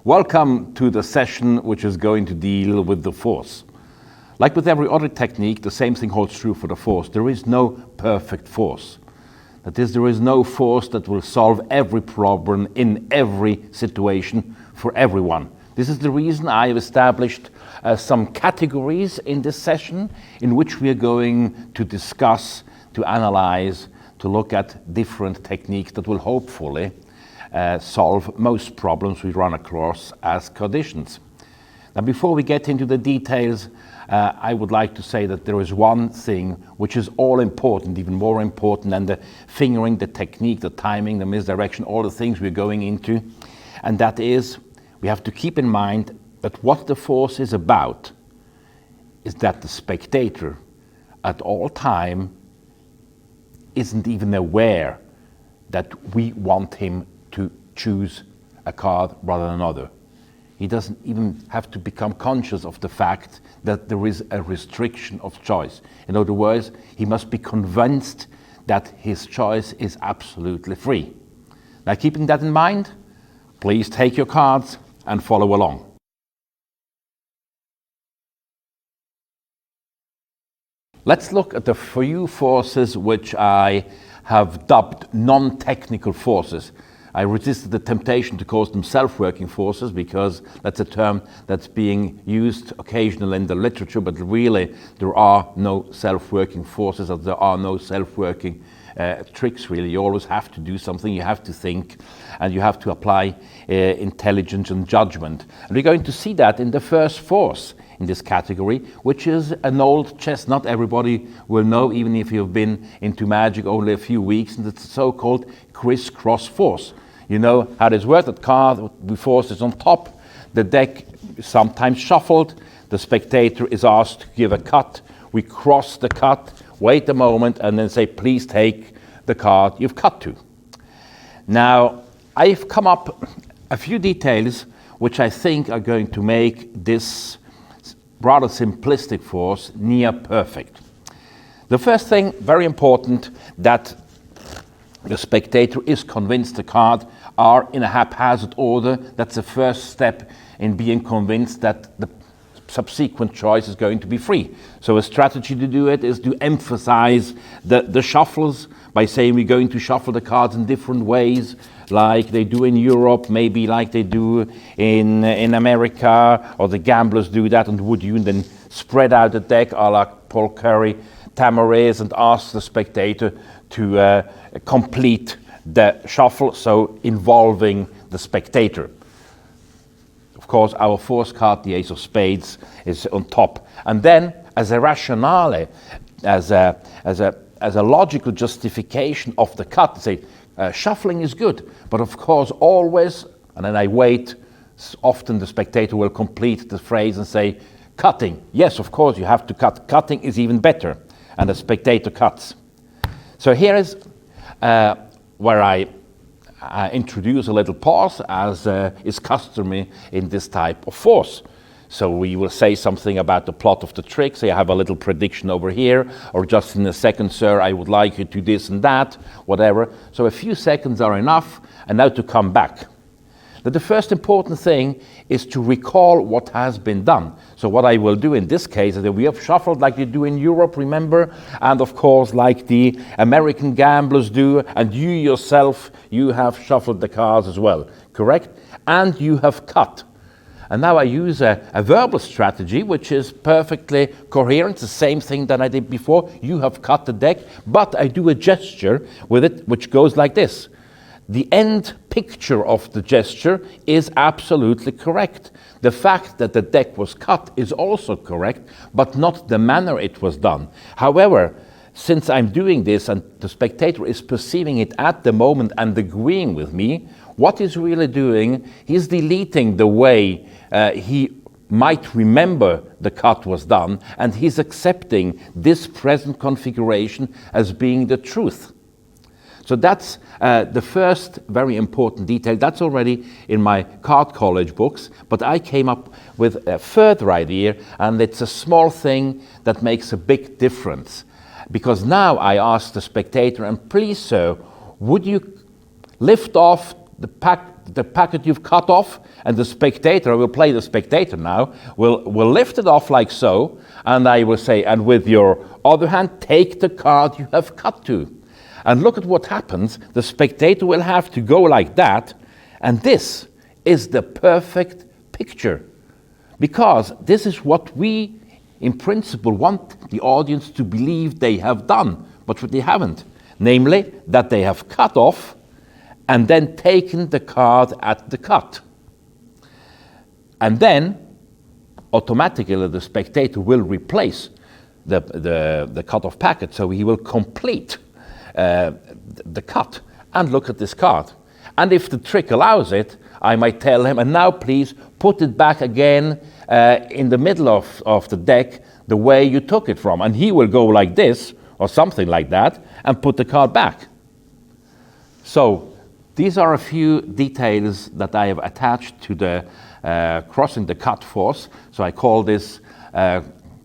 Welcome to the session which is going to deal with the force. Like with every other technique, the same thing holds true for the force. There is no perfect force. That is, there is no force that will solve every problem in every situation for everyone. This is the reason I have established some categories in this session in which we are going to discuss, to analyze, to look at different techniques that will hopefully solve most problems we run across as conditions. Now, before we get into the details, I would like to say that there is one thing which is all important, even more important than the fingering, the technique, the timing, the misdirection, all the things we're going into, and that is we have to keep in mind that what the force is about is that the spectator at all time isn't even aware that we want him to choose a card rather than another. He doesn't even have to become conscious of the fact that there is a restriction of choice. In other words, he must be convinced that his choice is absolutely free. Now, keeping that in mind, please take your cards and follow along. Let's look at the few forces which I have dubbed non-technical forces. I resisted the temptation to call them self-working forces because that's a term that's being used occasionally in the literature, but really there are no self-working forces, or there are no self-working tricks really. You always have to do something, you have to think, and you have to apply intelligence and judgment. And we're going to see that in the first force in this category, which is an old chestnut. Everybody will know, even if you've been into magic only a few weeks, and it's the so-called crisscross force. You know how this works. That card, the force is on top, the deck is sometimes shuffled, the spectator is asked to give a cut, we cross the cut, wait a moment, and then say, please take the card you've cut to. Now, I've come up a few details which I think are going to make this rather simplistic force near perfect. The first thing, very important, that the spectator is convinced the cards are in a haphazard order. That's the first step in being convinced that the subsequent choice is going to be free. So a strategy to do it is to emphasize the shuffles by saying we're going to shuffle the cards in different ways, like they do in Europe, maybe like they do in America, or the gamblers do that and would you, and then spread out the deck a la Paul Curry, Tamarace, and ask the spectator to complete the shuffle, so involving the spectator. Of course, our force card, the Ace of Spades, is on top. And then, as a rationale, as a logical justification of the cut, say, shuffling is good, but of course always, and then I wait, often the spectator will complete the phrase and say, cutting. Yes, of course you have to cut. Cutting is even better. And the spectator cuts. So here is where I introduce a little pause, as is customary in this type of force. So we will say something about the plot of the trick, say I have a little prediction over here, or just in a second, sir, I would like you to this and that, whatever. So a few seconds are enough, and now to come back. Now the first important thing is to recall what has been done. So what I will do in this case is that we have shuffled like they do in Europe, remember, and of course like the American gamblers do, and you yourself, you have shuffled the cards as well, correct? And you have cut. And now I use a verbal strategy, which is perfectly coherent, the same thing that I did before. You have cut the deck, but I do a gesture with it, which goes like this. The end picture of the gesture is absolutely correct. The fact that the deck was cut is also correct, but not the manner it was done. However, since I'm doing this and the spectator is perceiving it at the moment and agreeing with me, what he's really doing, he's deleting the way he might remember the cut was done, and he's accepting this present configuration as being the truth. So that's the first very important detail. That's already in my card college books, but I came up with a further idea, and it's a small thing that makes a big difference. Because now I ask the spectator, and please sir, would you lift off the the packet you've cut off, and the spectator, I will play the spectator now, will lift it off like so, and I will say, and with your other hand, take the card you have cut to. And look at what happens. The spectator will have to go like that, and this is the perfect picture. Because this is what we, in principle, want the audience to believe they have done, but what they haven't. Namely, that they have cut off and then taken the card at the cut. And then, automatically, the spectator will replace the cut-off packet, so he will complete the cut and look at this card. And if the trick allows it, I might tell him, and now please put it back again in the middle of the deck the way you took it from. And he will go like this, or something like that, and put the card back. So these are a few details that I have attached to the crossing the cut force. So I call this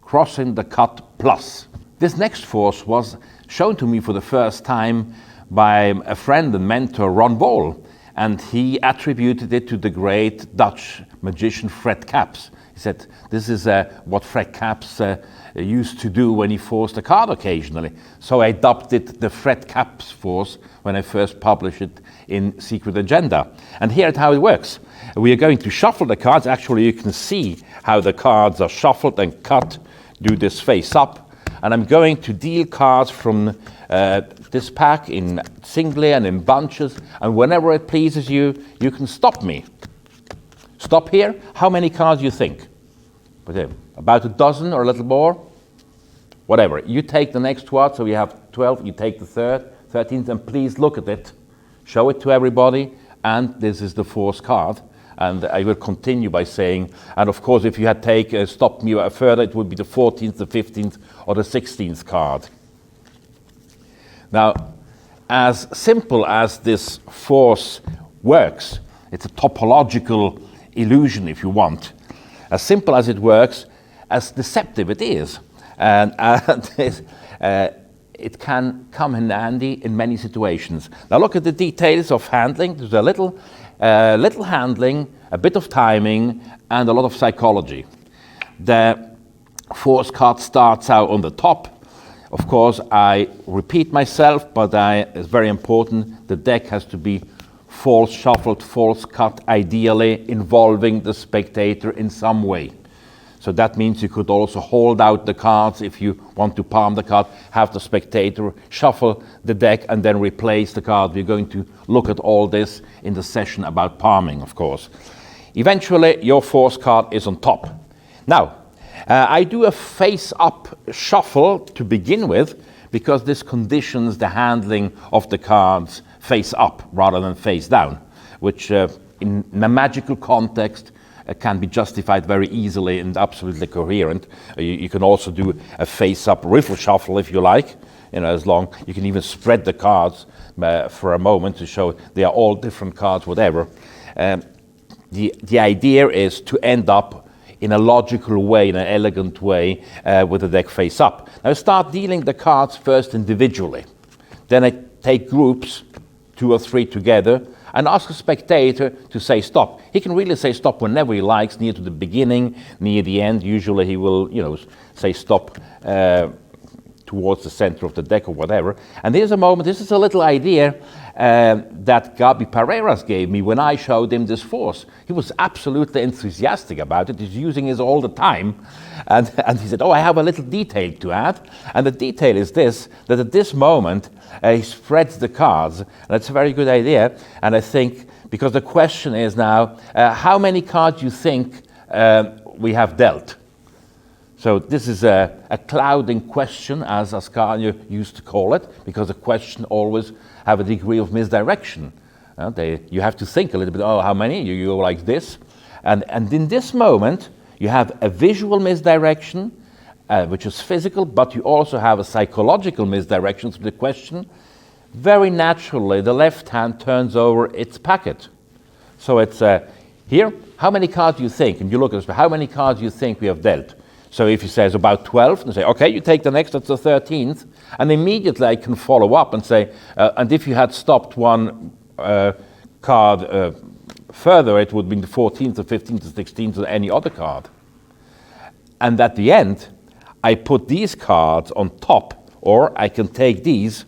crossing the cut plus. This next force was shown to me for the first time by a friend and mentor, Ron Ball, and he attributed it to the great Dutch magician Fred Kaps. He said, this is what Fred Kaps used to do when he forced a card occasionally. So I dubbed it the Fred Kaps force when I first published it in Secret Agenda. And here's how it works. We are going to shuffle the cards. Actually, you can see how the cards are shuffled and cut, do this face up. And I'm going to deal cards from this pack in singly and in bunches. And whenever it pleases you, you can stop me. Stop here. How many cards do you think? About a dozen or a little more? Whatever. You take the next one, so you have 12. You take the 13th, and please look at it. Show it to everybody. And this is the fourth card. And I will continue by saying, and of course, if you had stopped me further, it would be the 14th, the 15th, or the 16th card. Now, as simple as this force works, it's a topological illusion, if you want. As simple as it works, as deceptive it is. And it can come in handy in many situations. Now look at the details of handling. There's a little handling, a bit of timing, and a lot of psychology. The force card starts out on the top. Of course, I repeat myself, but it's very important. The deck has to be false shuffled, false cut, ideally involving the spectator in some way. So that means you could also hold out the cards if you want to palm the card, have the spectator shuffle the deck and then replace the card. We're going to look at all this in the session about palming, of course. Eventually, your force card is on top. Now, I do a face-up shuffle to begin with, because this conditions the handling of the cards face up rather than face down, which in a magical context can be justified very easily and absolutely coherent. You can also do a face-up riffle shuffle if you like, as long. You can even spread the cards for a moment to show they are all different cards, whatever. The idea is to end up in a logical way, in an elegant way, with the deck face up. Now I start dealing the cards first individually. Then I take groups, 2 or 3 together, and ask a spectator to say stop. He can really say stop whenever he likes, near to the beginning, near the end. Usually he will, say stop towards the center of the deck or whatever. And there's a moment, this is a little idea that Gabi Pareras gave me when I showed him this force. He was absolutely enthusiastic about it. He's using it all the time. And he said, I have a little detail to add. And the detail is this, that at this moment, he spreads the cards. And that's a very good idea. And I think, because the question is now, how many cards you think we have dealt? So this is a clouding question, as Ascanio used to call it, because the question always have a degree of misdirection. You have to think a little bit, how many? You go like this. And in this moment, you have a visual misdirection, which is physical, but you also have a psychological misdirection to the question. Very naturally, the left hand turns over its packet. So it's here, how many cards do you think? And you look at this, how many cards do you think we have dealt? So if he says about 12, and say, okay, you take the next, that's the 13th, and immediately I can follow up and say, and if you had stopped one card further it would be the 14th, the 15th, the 16th, or any other card. And at the end, I put these cards on top, or I can take these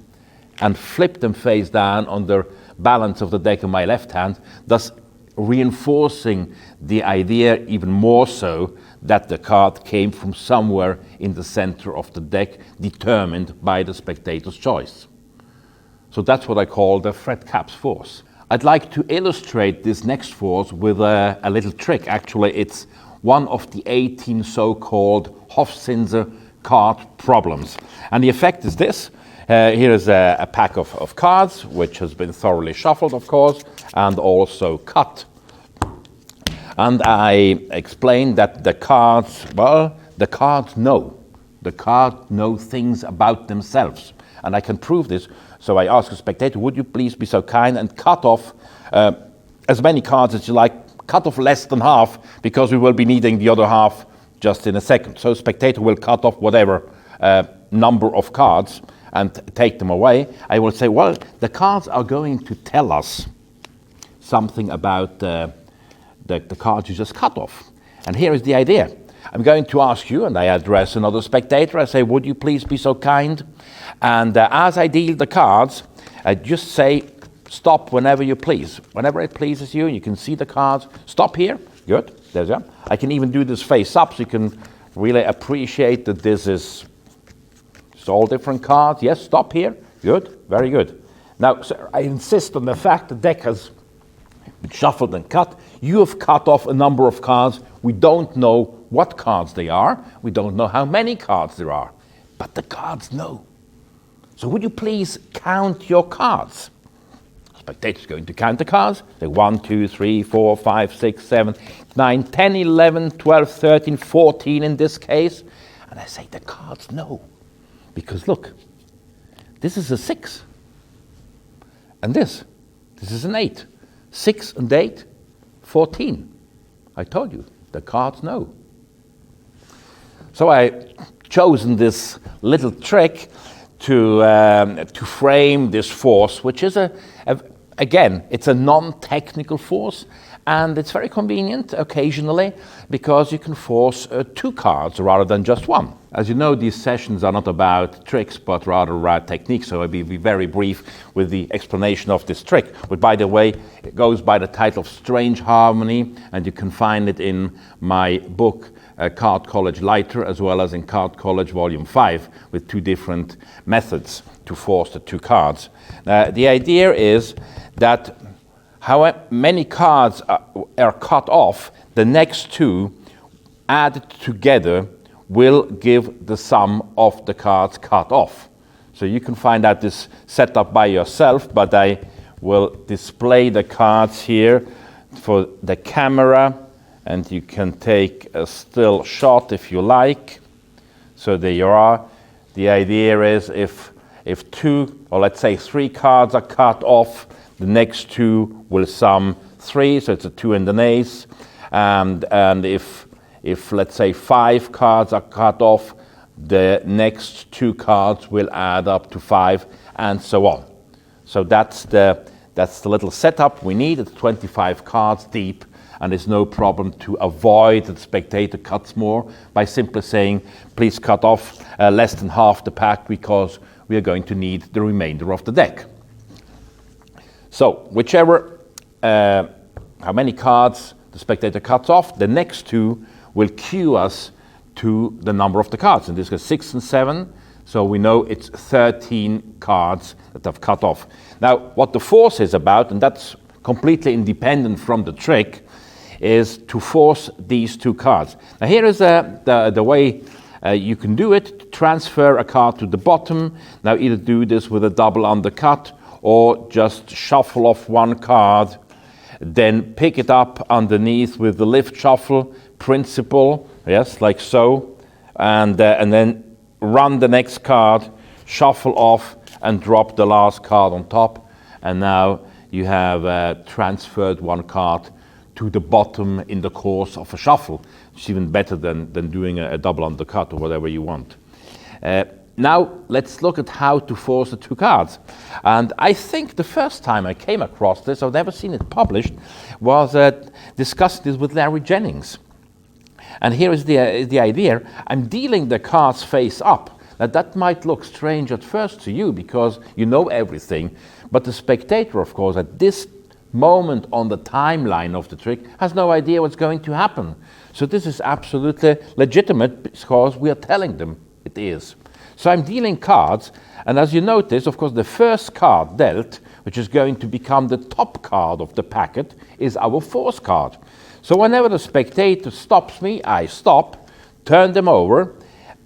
and flip them face down on the balance of the deck in my left hand, thus reinforcing the idea even more so that the card came from somewhere in the center of the deck, determined by the spectator's choice. So that's what I call the Fred Capps force. I'd like to illustrate this next force with a little trick. Actually, it's one of the 18 so-called Hofzinser card problems. And the effect is this. Here is a pack of cards, which has been thoroughly shuffled, of course, and also cut. And I explained that the cards, well, the cards know. The cards know things about themselves. And I can prove this. So I ask the spectator, would you please be so kind and cut off as many cards as you like, cut off less than half, because we will be needing the other half just in a second. So the spectator will cut off whatever number of cards and take them away. I will say, well, the cards are going to tell us something about the cards you just cut off. And here is the idea. I'm going to ask you, and I address another spectator, I say, would you please be so kind? And as I deal the cards, I just say, stop whenever you please. Whenever it pleases you, you can see the cards. Stop here. Good. There's that. I can even do this face up, so you can really appreciate that this is all different cards. Yes, stop here. Good. Very good. Now, sir, I insist on the fact the deck has been shuffled and cut. You have cut off a number of cards. We don't know what cards they are. We don't know how many cards there are. But the cards know. So would you please count your cards? The spectator's going to count the cards. Say 1, 2, 3, 4, 5, 6, 7, 9, 10, 11, 12, 13, 14 in this case. And I say the cards know. Because look, this is a 6. And this is an 8. 6 and 8, 14. I told you, the cards know. So I chosen this little trick to frame this force, which is again, it's a non-technical force, and it's very convenient occasionally because you can force 2 cards rather than just 1. As you know, these sessions are not about tricks, but rather techniques, so I'll be very brief with the explanation of this trick. But by the way, it goes by the title of Strange Harmony, and you can find it in my book, Card College Lighter, as well as in Card College Volume 5, with 2 different methods to force the 2 cards. The idea is that how many cards are cut off, the next 2 added together will give the sum of the cards cut off. So you can find out this setup by yourself, but I will display the cards here for the camera, and you can take a still shot if you like. So there you are. The idea is if 2, or let's say 3 cards are cut off, the next 2 will sum 3, so it's a 2 and an ace. And if let's say 5 cards are cut off, the next 2 cards will add up to 5, and so on. So that's the little setup we need. It's 25 cards deep, and there's no problem to avoid that the spectator cuts more by simply saying, please cut off less than half the pack, because we are going to need the remainder of the deck. So whichever, how many cards the spectator cuts off, the next 2 will cue us to the number of the cards. In this case, 6 and 7, so we know it's 13 cards that have cut off. Now, what the force is about, and that's completely independent from the trick, is to force these 2 cards. Now, here is the way you can do it. Transfer a card to the bottom. Now, either do this with a double undercut, or just shuffle off 1 card, then pick it up underneath with the lift shuffle principle, yes, like so, and then run the next card, shuffle off, and drop the last card on top, and now you have transferred 1 card to the bottom in the course of a shuffle. It's even better than doing a double undercut or whatever you want. Now let's look at how to force the two cards. And I think the first time I came across this, I've never seen it published, was discussing this with Larry Jennings. And here is the idea. I'm dealing the cards face up. Now that might look strange at first to you because you know everything, but the spectator, of course, at this moment on the timeline of the trick has no idea what's going to happen. So this is absolutely legitimate because we are telling them it is. So I'm dealing cards, and as you notice, of course, the first card dealt, which is going to become the top card of the packet, is our force card. So whenever the spectator stops me, I stop, turn them over,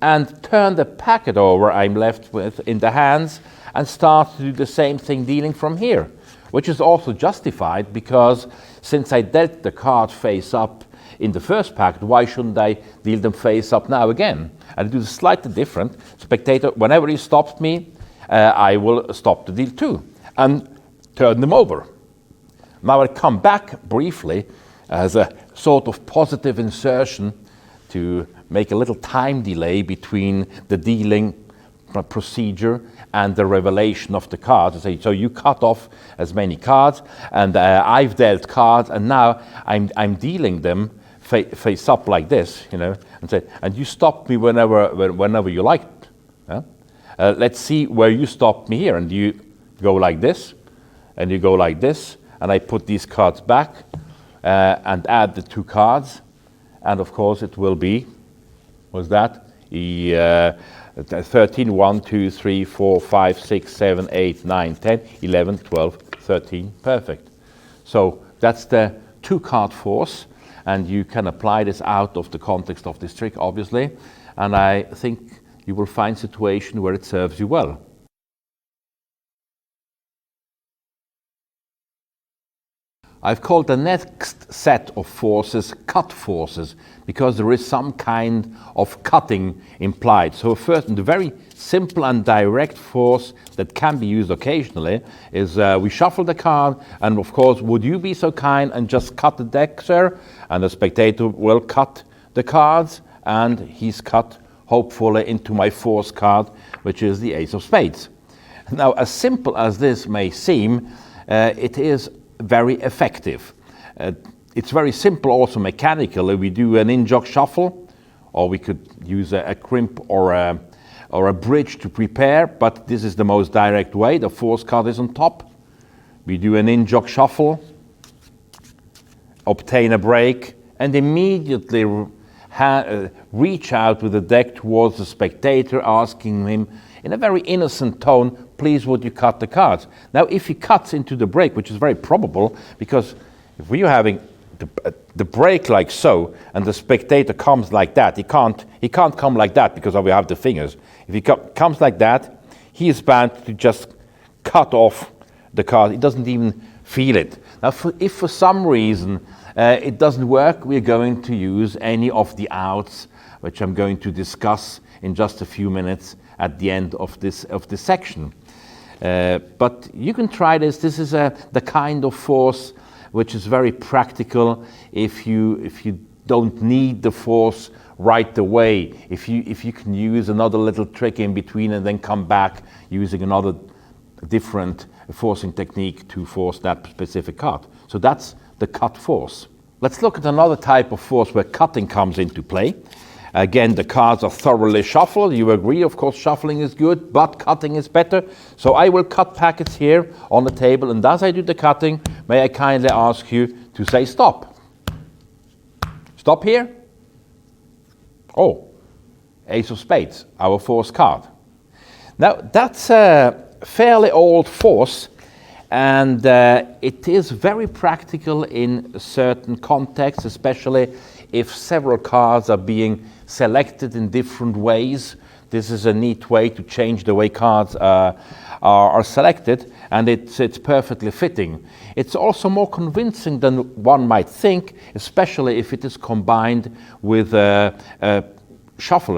and turn the packet over I'm left with in the hands, and start to do the same thing dealing from here, which is also justified because since I dealt the card face up in the first packet, why shouldn't I deal them face up now again? And I do slightly different. Spectator, whenever he stops me, I will stop the deal too, and turn them over. Now I'll come back briefly as a sort of positive insertion to make a little time delay between the dealing procedure and the revelation of the cards. So you cut off as many cards, and I've dealt cards, and now I'm dealing them face up like this, and say, and you stop me whenever you like. Yeah? Let's see where you stop me here, and you go like this, and you go like this, and I put these cards back and add the two cards, and of course it will be, was that? 13, 1, 2, 3, 4, 5, 6, 7, 8, 9, 10, 11, 12, 13, perfect. So that's the two-card force, and you can apply this out of the context of this trick, obviously, and I think you will find a situation where it serves you well. I've called the next set of forces cut forces because there is some kind of cutting implied. So first, the very simple and direct force that can be used occasionally is we shuffle the card, and of course, would you be so kind and just cut the deck, sir? And the spectator will cut the cards, and he's cut, hopefully, into my force card, which is the ace of spades. Now, as simple as this may seem, it is very effective. It's very simple also mechanically. We do an in-jog shuffle, or we could use a crimp or a bridge to prepare, but this is the most direct way. The force card is on top. We do an in-jog shuffle, obtain a break, and immediately reach out with the deck towards the spectator, asking him in a very innocent tone, please would you cut the cards? Now if he cuts into the break, which is very probable, because if we are having the break like so, and the spectator comes like that, he can't come like that because we have the fingers. If he comes like that, he is bound to just cut off the card. He doesn't even feel it. Now if for some reason it doesn't work, we're going to use any of the outs, which I'm going to discuss in just a few minutes at the end of this section. But you can try this. This is the kind of force which is very practical if you don't need the force right away. If you can use another little trick in between and then come back using another different forcing technique to force that specific card. So that's the cut force. Let's look at another type of force where cutting comes into play. Again, the cards are thoroughly shuffled. You agree, of course, shuffling is good, but cutting is better. So I will cut packets here on the table, and as I do the cutting, may I kindly ask you to say stop. Stop here. Oh, ace of spades, our force card. Now, that's a fairly old force, and it is very practical in certain contexts, especially if several cards are being selected in different ways. This is a neat way to change the way cards are selected, and it's perfectly fitting. It's also more convincing than one might think, especially if it is combined with a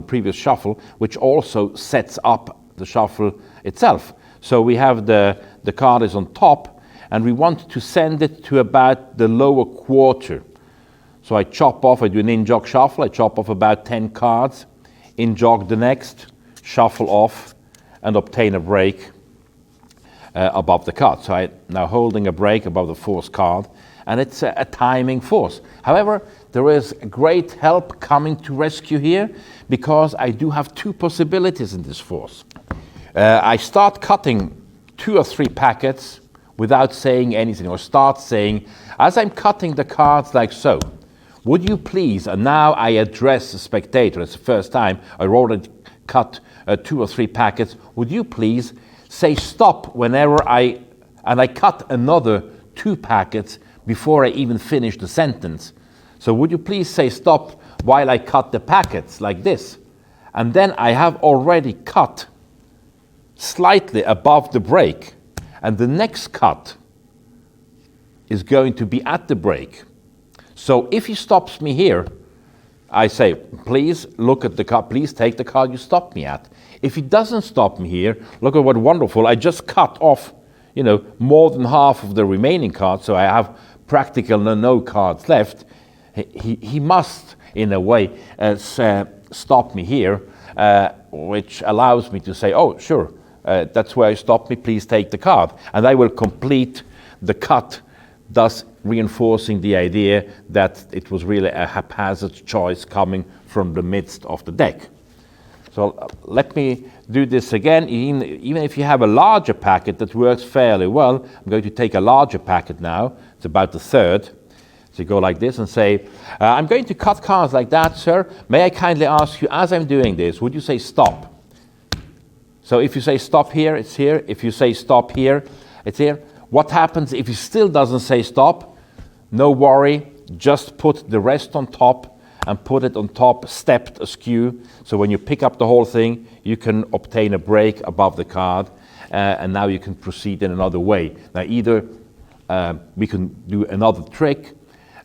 previous shuffle, which also sets up the shuffle itself. So we have the card is on top, and we want to send it to about the lower quarter. So I chop off, I do an in-jog shuffle, I chop off about 10 cards, in-jog the next, shuffle off, and obtain a break above the card. So I'm now holding a break above the force card, and it's a timing force. However, there is great help coming to rescue here, because I do have two possibilities in this force. I start cutting 2 or 3 packets without saying anything, or start saying, as I'm cutting the cards like so, would you please, and now I address the spectator, it's the first time I already cut 2 or 3 packets, would you please say stop whenever I cut another 2 packets before I even finish the sentence. So would you please say stop while I cut the packets like this? And then I have already cut slightly above the break, and the next cut is going to be at the break. So if he stops me here, I say, please look at the card, please take the card you stopped me at. If he doesn't stop me here, look at what wonderful, I just cut off, more than half of the remaining cards, so I have practically no cards left. He must, in a way, stop me here, which allows me to say, oh, sure, that's where you stopped me, please take the card. And I will complete the cut, thus reinforcing the idea that it was really a haphazard choice coming from the midst of the deck. So let me do this again. Even if you have a larger packet that works fairly well, I'm going to take a larger packet now. It's about the third. So you go like this and say, I'm going to cut cards like that, sir. May I kindly ask you, as I'm doing this, would you say stop? So if you say stop here, it's here. If you say stop here, it's here. What happens if he still doesn't say stop? No worry, just put the rest on top and put it on top, stepped askew. So when you pick up the whole thing, you can obtain a break above the card, and now you can proceed in another way. Now either we can do another trick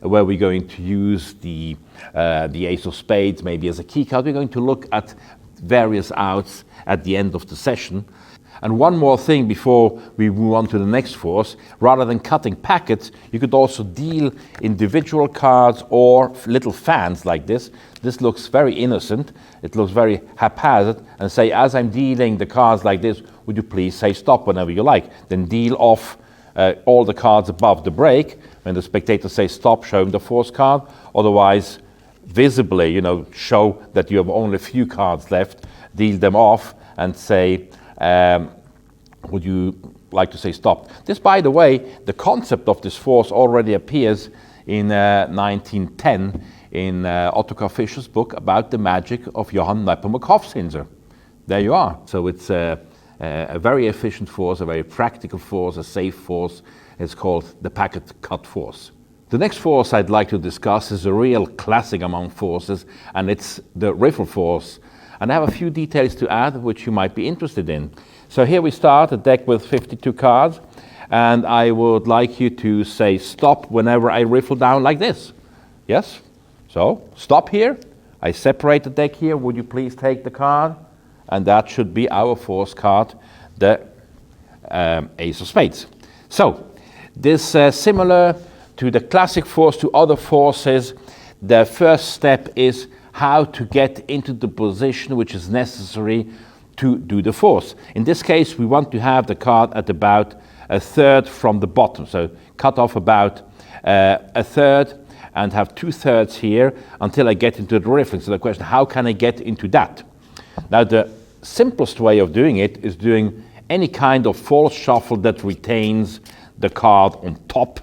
where we're going to use the ace of spades maybe as a key card. We're going to look at various outs at the end of the session. And one more thing before we move on to the next force, rather than cutting packets, you could also deal individual cards or little fans like this. This looks very innocent, it looks very haphazard, and say, as I'm dealing the cards like this, would you please say stop whenever you like. Then deal off all the cards above the break. When the spectator says stop, show him the force card. Otherwise, visibly, show that you have only a few cards left, deal them off and say, would you like to say stop? This, by the way, the concept of this force already appears in 1910 in Ottokar Fischer's book about the magic of Johann Nepomuk Hofzinser. There you are. So it's a very efficient force, a very practical force, a safe force. It's called the packet cut force. The next force I'd like to discuss is a real classic among forces, and it's the riffle force. And I have a few details to add which you might be interested in. So here we start a deck with 52 cards, and I would like you to say stop whenever I riffle down like this. Yes? So stop here. I separate the deck here. Would you please take the card? And that should be our force card, the ace of spades. So this similar to the classic force, to other forces, the first step is how to get into the position which is necessary to do the force. In this case, we want to have the card at about a third from the bottom. So cut off about a third and have 2/3 here until I get into the riffling. So the question, how can I get into that? Now the simplest way of doing it is doing any kind of false shuffle that retains the card on top,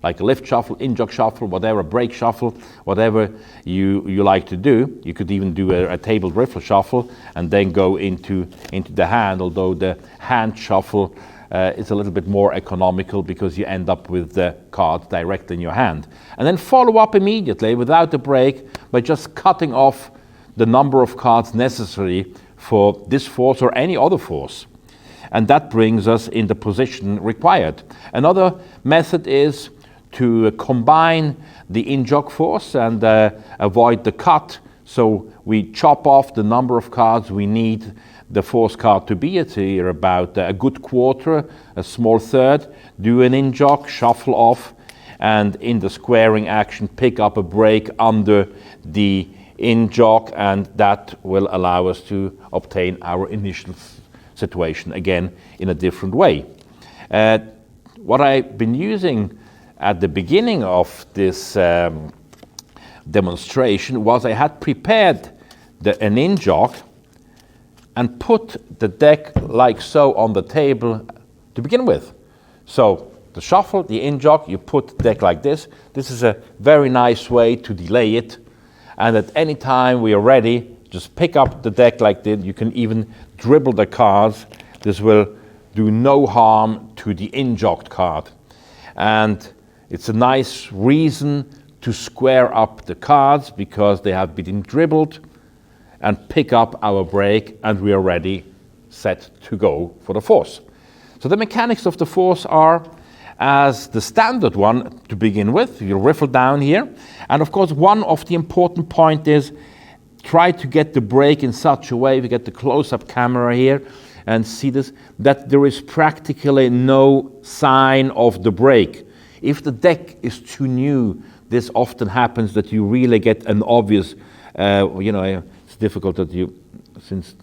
like a lift shuffle, in-jog shuffle, whatever, break shuffle, whatever you like to do. You could even do a tabled riffle shuffle and then go into the hand, although the hand shuffle is a little bit more economical because you end up with the card directly in your hand. And then follow up immediately without a break by just cutting off the number of cards necessary for this force or any other force. And that brings us in the position required. Another method is to combine the in-jog force and avoid the cut. So we chop off the number of cards we need the force card to be. It's here about a good quarter, a small third. Do an in-jog, shuffle off, and in the squaring action, pick up a break under the in jog, and that will allow us to obtain our initial situation again in a different way. What I've been using at the beginning of this demonstration was I had prepared an in jog and put the deck like so on the table to begin with. So the shuffle, the in jog, you put the deck like this. This is a very nice way to delay it. And at any time we are ready, just pick up the deck like this. You can even dribble the cards. This will do no harm to the in jogged card. And it's a nice reason to square up the cards because they have been dribbled, and pick up our break, and we are ready, set to go for the force. So the mechanics of the force are as the standard one to begin with. You riffle down here. And of course, one of the important points is try to get the break in such a way, we get the close-up camera here and see this, that there is practically no sign of the break. If the deck is too new, this often happens that you really get an obvious, it's difficult that since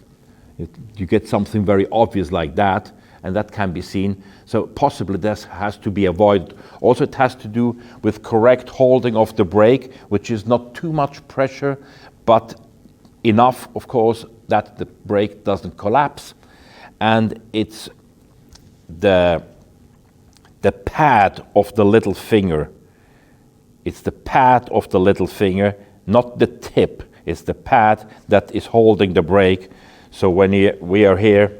you get something very obvious like that, and that can be seen. So possibly this has to be avoided. Also, it has to do with correct holding of the brake, which is not too much pressure, but enough, of course, that the brake doesn't collapse. And it's the pad of the little finger. It's the pad of the little finger, not the tip. It's the pad that is holding the brake. So when we are here,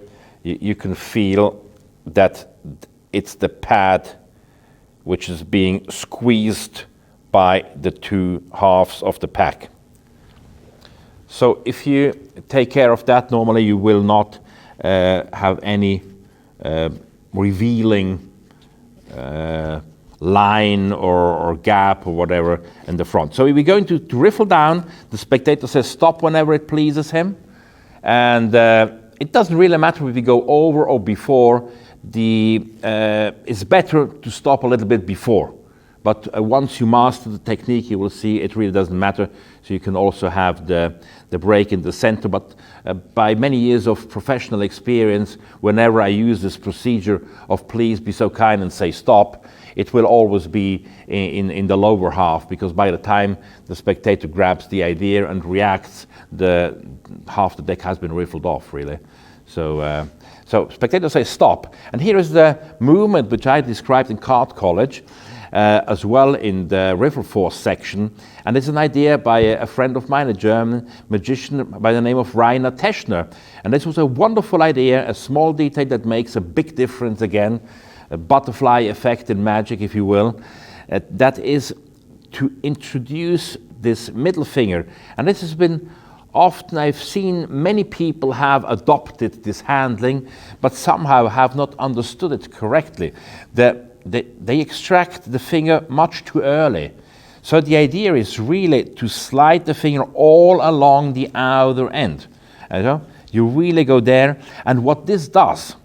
you can feel that it's the pad which is being squeezed by the two halves of the pack. So if you take care of that, normally you will not have any revealing line or gap or whatever in the front. So we're going to riffle down. The spectator says stop whenever it pleases him. And it doesn't really matter if we go over or before. It's better to stop a little bit before. But once you master the technique, you will see it really doesn't matter. So you can also have the break in the center. But by many years of professional experience, whenever I use this procedure of please be so kind and say stop, it will always be in the lower half, because by the time the spectator grabs the idea and reacts, half the deck has been riffled off, really. So spectators say stop. And here is the movement which I described in Card College, as well in the riffle force section. And it's an idea by a friend of mine, a German magician by the name of Rainer Teschner. And this was a wonderful idea, a small detail that makes a big difference again, a butterfly effect in magic, if you will. That is to introduce this middle finger. And this has been often, I've seen many people have adopted this handling, but somehow have not understood it correctly. They extract the finger much too early. So the idea is really to slide the finger all along the outer end. You really go there, and what this does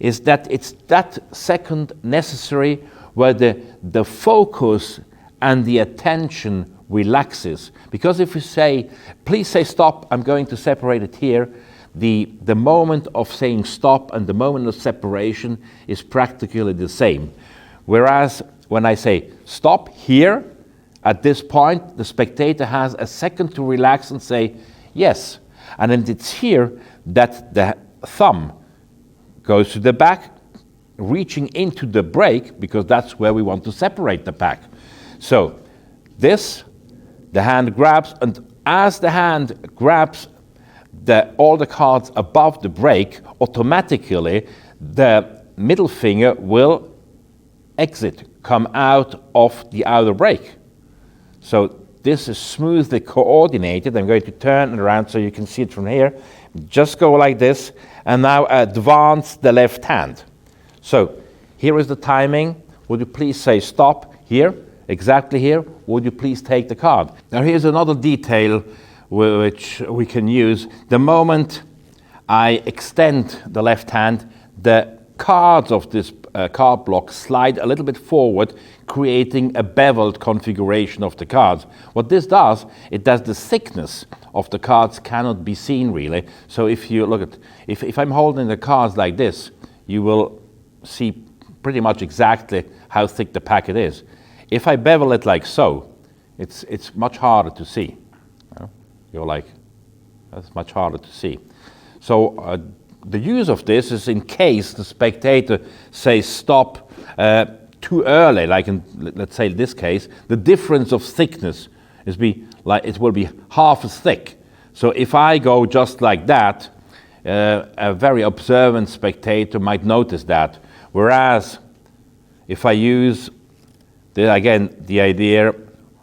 is that it's that second necessary where the focus and the attention relaxes. Because if you say, please say stop, I'm going to separate it here, the moment of saying stop and the moment of separation is practically the same. Whereas when I say stop here, at this point, the spectator has a second to relax and say yes. And then it's here that the thumb goes to the back, reaching into the break, because that's where we want to separate the pack. So this, the hand grabs, and as the hand grabs all the cards above the break, automatically the middle finger will exit, come out of the outer break. So this is smoothly coordinated. I'm going to turn it around so you can see it from here. Just go like this, and now advance the left hand. So here is the timing. Would you please say stop here, exactly here? Would you please take the card? Now here's another detail which we can use. The moment I extend the left hand, the cards of this card block slide a little bit forward, creating a beveled configuration of the cards. What this does, it does the thickness of the cards cannot be seen really. So if you look at, if I'm holding the cards like this, you will see pretty much exactly how thick the packet is. If I bevel it like so, it's much harder to see. You're like, that's much harder to see. So the use of this is in case the spectator says stop too early, like in, let's say in this case, the difference of thickness is it will be half as thick. So if I go just like that, a very observant spectator might notice that. Whereas if I use, the idea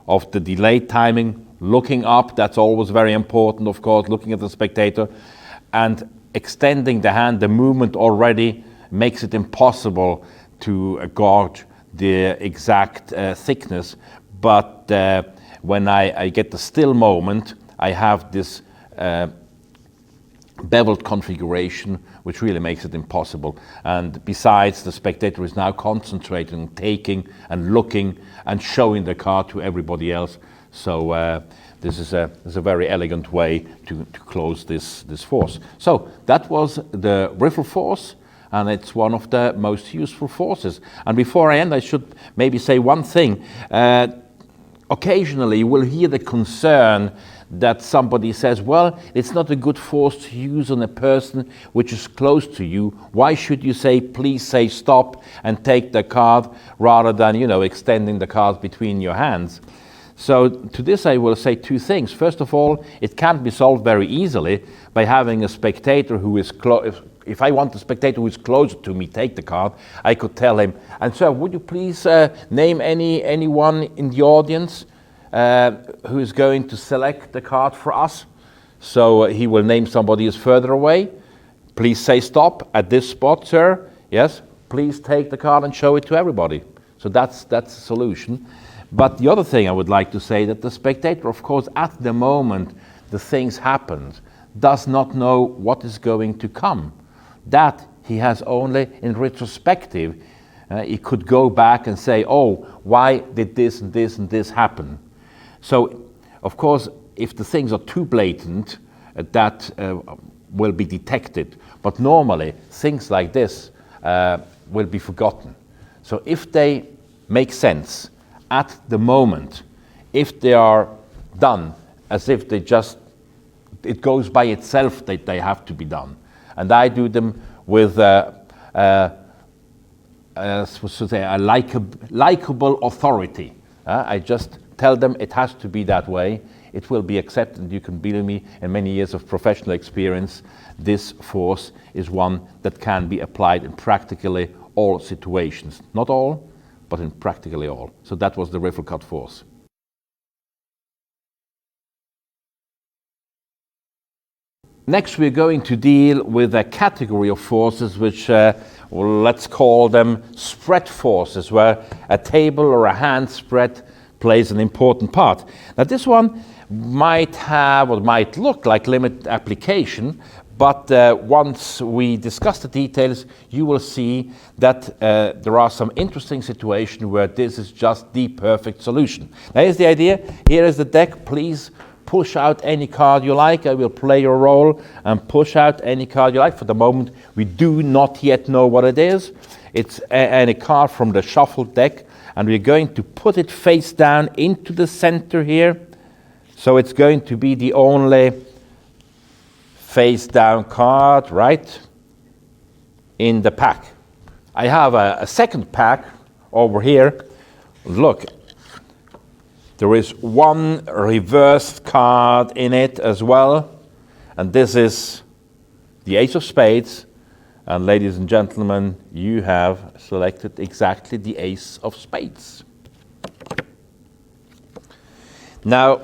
of the delayed timing, looking up, that's always very important, of course, looking at the spectator, and extending the hand, the movement already makes it impossible to gauge the exact thickness. But when I get the still moment, I have this beveled configuration, which really makes it impossible. And besides, the spectator is now concentrating, taking and looking and showing the card to everybody else. So this is a very elegant way to close this force. So that was the riffle force, and it's one of the most useful forces. And before I end, I should maybe say one thing. Occasionally you will hear the concern that somebody says, well, it's not a good force to use on a person which is close to you. Why should you say, please say stop and take the card, rather than, extending the card between your hands? So to this I will say two things. First of all, it can't be solved very easily by having a spectator who is close. If I want a spectator who is closer to me take the card, I could tell him, and sir, would you please name anyone in the audience who is going to select the card for us? So he will name somebody who's further away. Please say stop at this spot, sir. Yes, please take the card and show it to everybody. So that's the solution. But the other thing I would like to say, that the spectator, of course, at the moment the things happened, does not know what is going to come. That he has only in retrospective. He could go back and say, oh, why did this and this and this happen? So, of course, if the things are too blatant, that will be detected. But normally, things like this will be forgotten. So if they make sense at the moment, if they are done as if they just, it goes by itself that they have to be done. And I do them with a likable authority. I just tell them it has to be that way. It will be accepted. You can believe me, in many years of professional experience, this force is one that can be applied in practically all situations. Not all, but in practically all. So that was the riffle cut force. Next, we're going to deal with a category of forces which, let's call them spread forces, where a table or a hand spread plays an important part. Now, this one might have or might look like limited application, but once we discuss the details, you will see that there are some interesting situations where this is just the perfect solution. Now, here's the idea. Here is the deck. Please push out any card you like. I will play your role and push out any card you like. For the moment, we do not yet know what it is. It's any card from the shuffled deck, and we're going to put it face down into the center here. So it's going to be the only face down card, right, in the pack. I have a second pack over here. Look. There is one reversed card in it as well, and this is the Ace of Spades. And ladies and gentlemen, you have selected exactly the Ace of Spades. Now,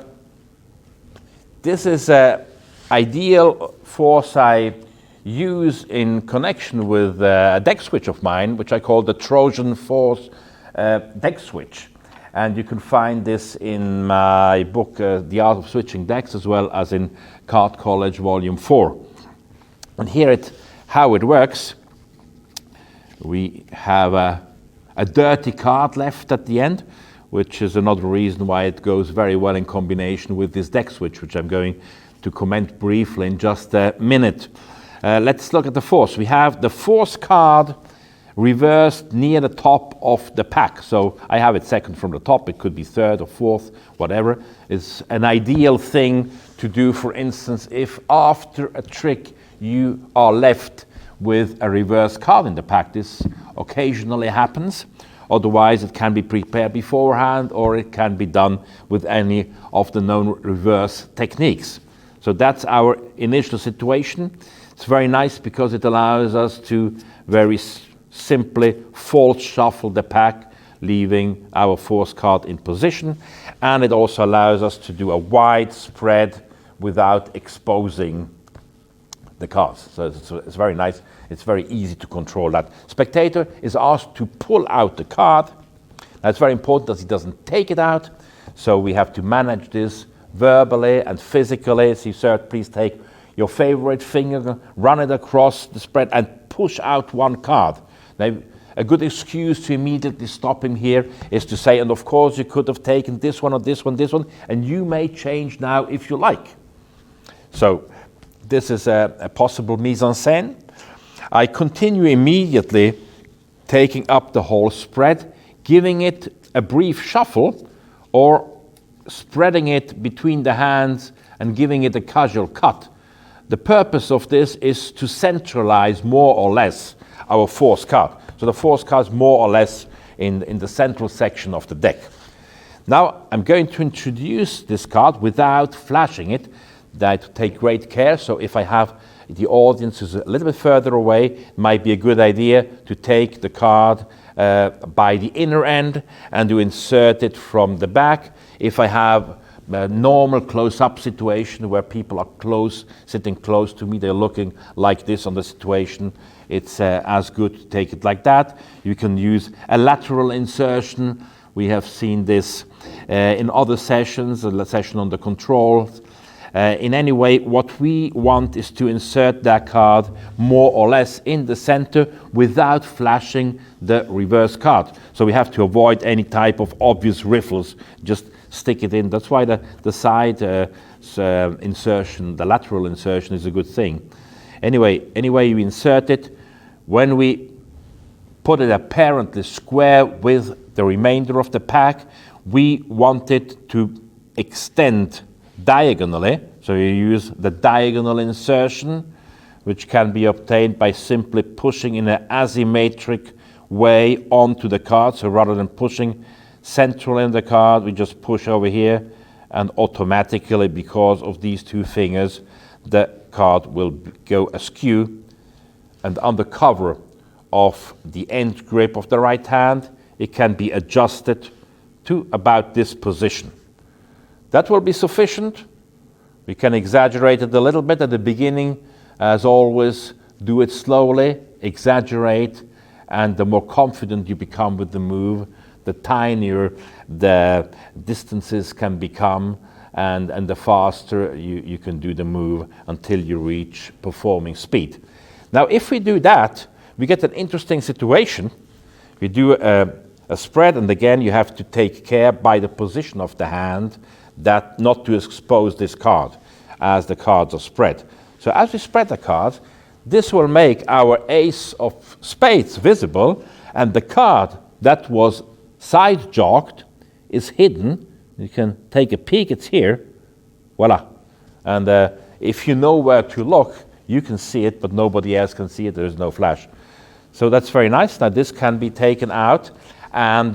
this is an ideal force I use in connection with a deck switch of mine, which I call the Trojan Force deck switch. And you can find this in my book, The Art of Switching Decks, as well as in Card College Volume 4. And here how it works. We have a dirty card left at the end, which is another reason why it goes very well in combination with this deck switch, which I'm going to comment briefly in just a minute. Let's look at the force. We have the force card reversed near the top of the pack. So I have it second from the top. It could be third or fourth, whatever. It's an ideal thing to do, for instance, if after a trick you are left with a reverse card in the pack. This occasionally happens. Otherwise, it can be prepared beforehand, or it can be done with any of the known reverse techniques. So that's our initial situation. It's very nice because it allows us to very simply false shuffle the pack, leaving our force card in position. And it also allows us to do a wide spread without exposing the cards. So it's very nice. It's very easy to control that. Spectator is asked to pull out the card. Now it's very important that he doesn't take it out. So we have to manage this verbally and physically. So, sir, please take your favorite finger, run it across the spread and push out one card. Now, a good excuse to immediately stop him here is to say, and of course you could have taken this one or this one, and you may change now if you like. So this is a possible mise en scène. I continue immediately taking up the whole spread, giving it a brief shuffle, or spreading it between the hands and giving it a casual cut. The purpose of this is to centralize more or less our force card. So the force card is more or less in the central section of the deck. Now I'm going to introduce this card without flashing it. I have to take great care. So if I have the audience is a little bit further away, it might be a good idea to take the card by the inner end and to insert it from the back. If I have a normal close-up situation where people are sitting close to me, they're looking like this on the situation, it's as good to take it like that. You can use a lateral insertion. We have seen this in other sessions, a session on the controls. In any way, what we want is to insert that card more or less in the center without flashing the reverse card. So we have to avoid any type of obvious riffles, just stick it in. That's why the side insertion, the lateral insertion is a good thing. Anyway you insert it, when we put it apparently square with the remainder of the pack, we want it to extend diagonally. So you use the diagonal insertion, which can be obtained by simply pushing in an asymmetric way onto the card. So rather than pushing central in the card, we just push over here, and automatically, because of these two fingers, the card will go askew, and under cover of the end grip of the right hand, it can be adjusted to about this position. That will be sufficient. We can exaggerate it a little bit at the beginning. As always, do it slowly, exaggerate, and the more confident you become with the move, the tinier the distances can become, and the faster you can do the move until you reach performing speed. Now, if we do that, we get an interesting situation. We do a spread, and again, you have to take care by the position of the hand that not to expose this card as the cards are spread. So as we spread the cards, this will make our ace of spades visible, and the card that was side jogged is hidden. You can take a peek, it's here. Voila. And if you know where to look, you can see it, but nobody else can see it. There is no flash. So that's very nice. Now this can be taken out, and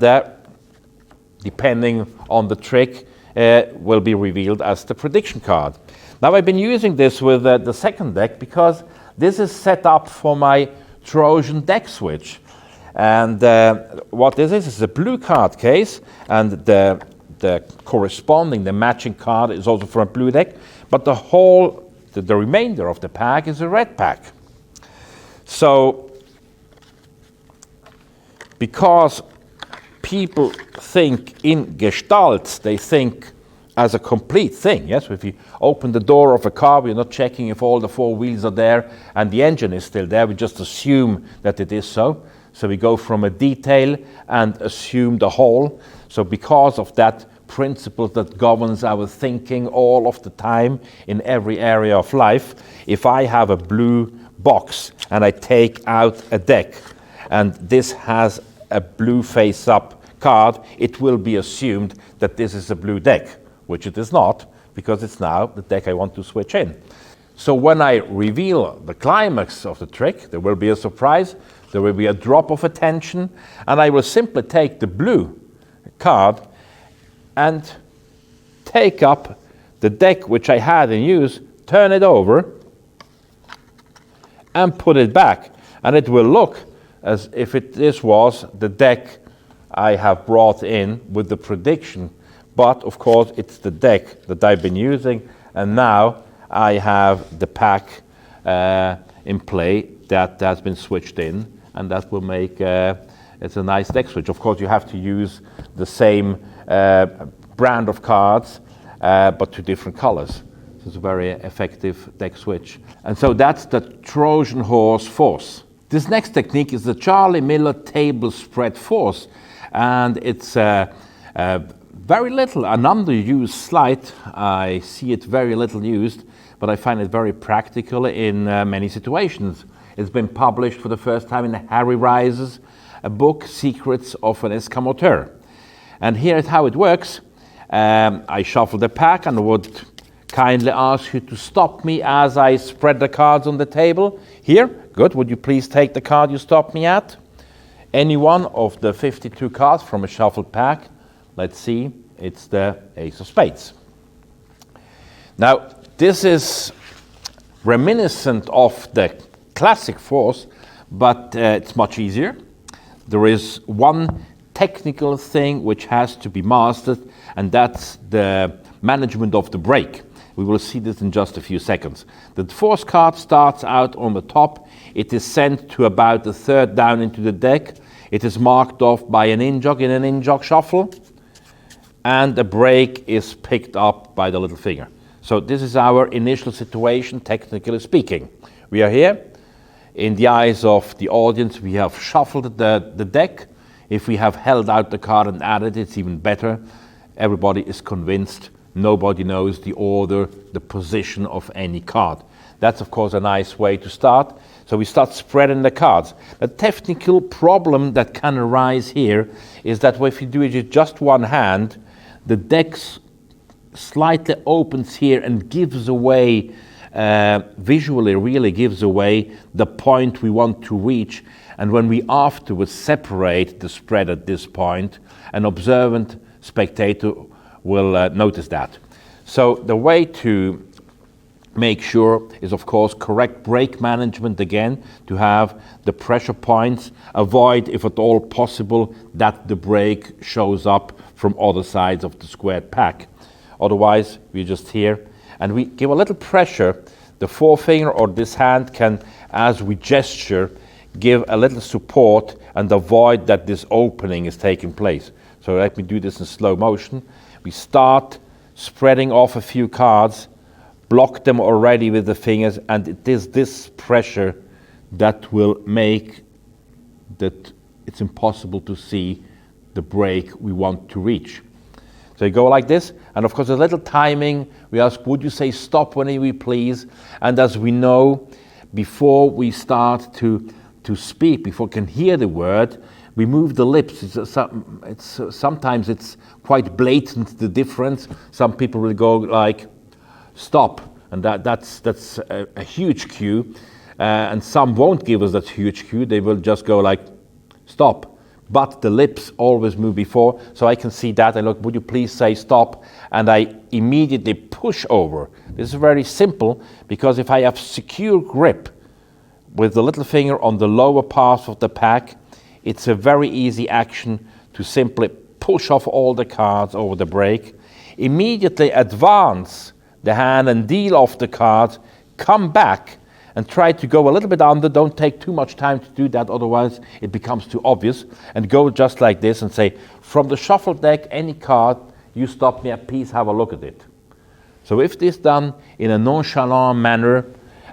depending on the trick, will be revealed as the prediction card. Now I've been using this with the second deck because this is set up for my Trojan deck switch. And what this is a blue card case, and the corresponding, the matching card is also for a blue deck, but the remainder of the pack is a red pack. So, because people think in gestalts, they think as a complete thing. Yes, if you open the door of a car, we're not checking if all the four wheels are there and the engine is still there. We just assume that it is so. So we go from a detail and assume the whole. So because of that principle that governs our thinking all of the time in every area of life, if I have a blue box and I take out a deck and this has a blue face-up card, it will be assumed that this is a blue deck, which it is not, because it's now the deck I want to switch in. So when I reveal the climax of the trick, there will be a surprise, there will be a drop of attention, and I will simply take the blue card and take up the deck which I had in use, turn it over, and put it back. And it will look as if this was the deck I have brought in with the prediction. But of course, it's the deck that I've been using, and now I have the pack in play that has been switched in, and that will make it's a nice deck switch. Of course, you have to use the same brand of cards, but two different colors. So it's a very effective deck switch. And so that's the Trojan horse force. This next technique is the Charlie Miller table spread force, and it's very little, an underused slide. I see it very little used, but I find it very practical in many situations. It's been published for the first time in Harry Rice's book, Secrets of an Escamoteur. And here's how it works. I shuffle the pack and would kindly ask you to stop me as I spread the cards on the table. Here, good, would you please take the card you stopped me at? Any one of the 52 cards from a shuffled pack. Let's see, it's the Ace of Spades. Now, this is reminiscent of the classic force, but it's much easier. There is one technical thing which has to be mastered, and that's the management of the break. We will see this in just a few seconds. The force card starts out on the top. It is sent to about the third down into the deck. It is marked off by an in-jog in an in-jog shuffle, and the break is picked up by the little finger. So this is our initial situation, technically speaking. We are here. In the eyes of the audience, we have shuffled the deck. If we have held out the card and added, it's even better. Everybody is convinced. Nobody knows the order, the position of any card. That's, of course, a nice way to start. So we start spreading the cards. The technical problem that can arise here is that if you do it with just one hand, the deck slightly opens here and gives away, visually really gives away the point we want to reach. And when we afterwards separate the spread at this point, an observant spectator will notice that. So the way to make sure is, of course, correct break management again, to have the pressure points, avoid, if at all possible, that the break shows up from other sides of the squared pack. Otherwise, we're just here, and we give a little pressure. The forefinger or this hand can, as we gesture, give a little support and avoid that this opening is taking place. So let me do this in slow motion. We start spreading off a few cards, block them already with the fingers, and it is this pressure that will make that it's impossible to see the break we want to reach. So you go like this, and of course a little timing. We ask, would you say stop whenever we please? And as we know, before we start to speak, before we can hear the word, we move the lips. Sometimes it's quite blatant, the difference. Some people will go like, stop, and that's a huge cue. And some won't give us that huge cue. They will just go like, stop. But the lips always move before, so I can see that. I look, would you please say stop? And I immediately push over. This is very simple, because if I have secure grip with the little finger on the lower part of the pack, it's a very easy action to simply push off all the cards over the break, immediately advance the hand and deal off the card, come back and try to go a little bit under. Don't take too much time to do that, otherwise it becomes too obvious. And go just like this and say, from the shuffle deck, any card you stop me at, please have a look at it. So if this done in a nonchalant manner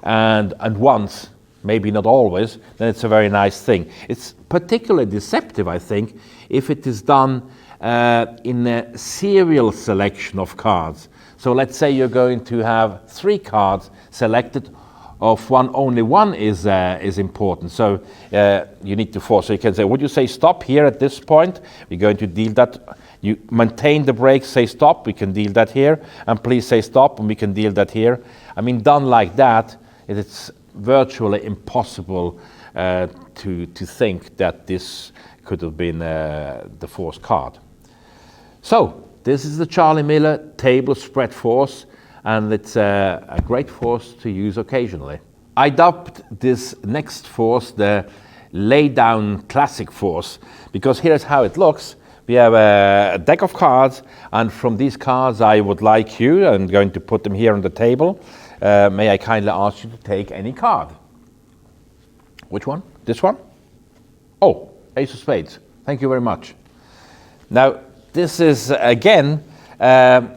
and once, maybe not always, then it's a very nice thing. It's particularly deceptive, I think, if it is done in a serial selection of cards. So let's say you're going to have 3 cards selected, of only one is important. So you need to force. So you can say, would you say stop here at this point? We're going to deal that. You maintain the break, say stop, we can deal that here. And please say stop, and we can deal that here. I mean, done like that, it's virtually impossible to think that this could have been the force card. So this is the Charlie Miller table spread force, and it's a great force to use occasionally. I dubbed this next force the lay down classic force, because here's how it looks. We have a deck of cards, and from these cards I would like you, I'm going to put them here on the table, may I kindly ask you to take any card. Which one? This one? Oh, Ace of Spades. Thank you very much. Now, this is again a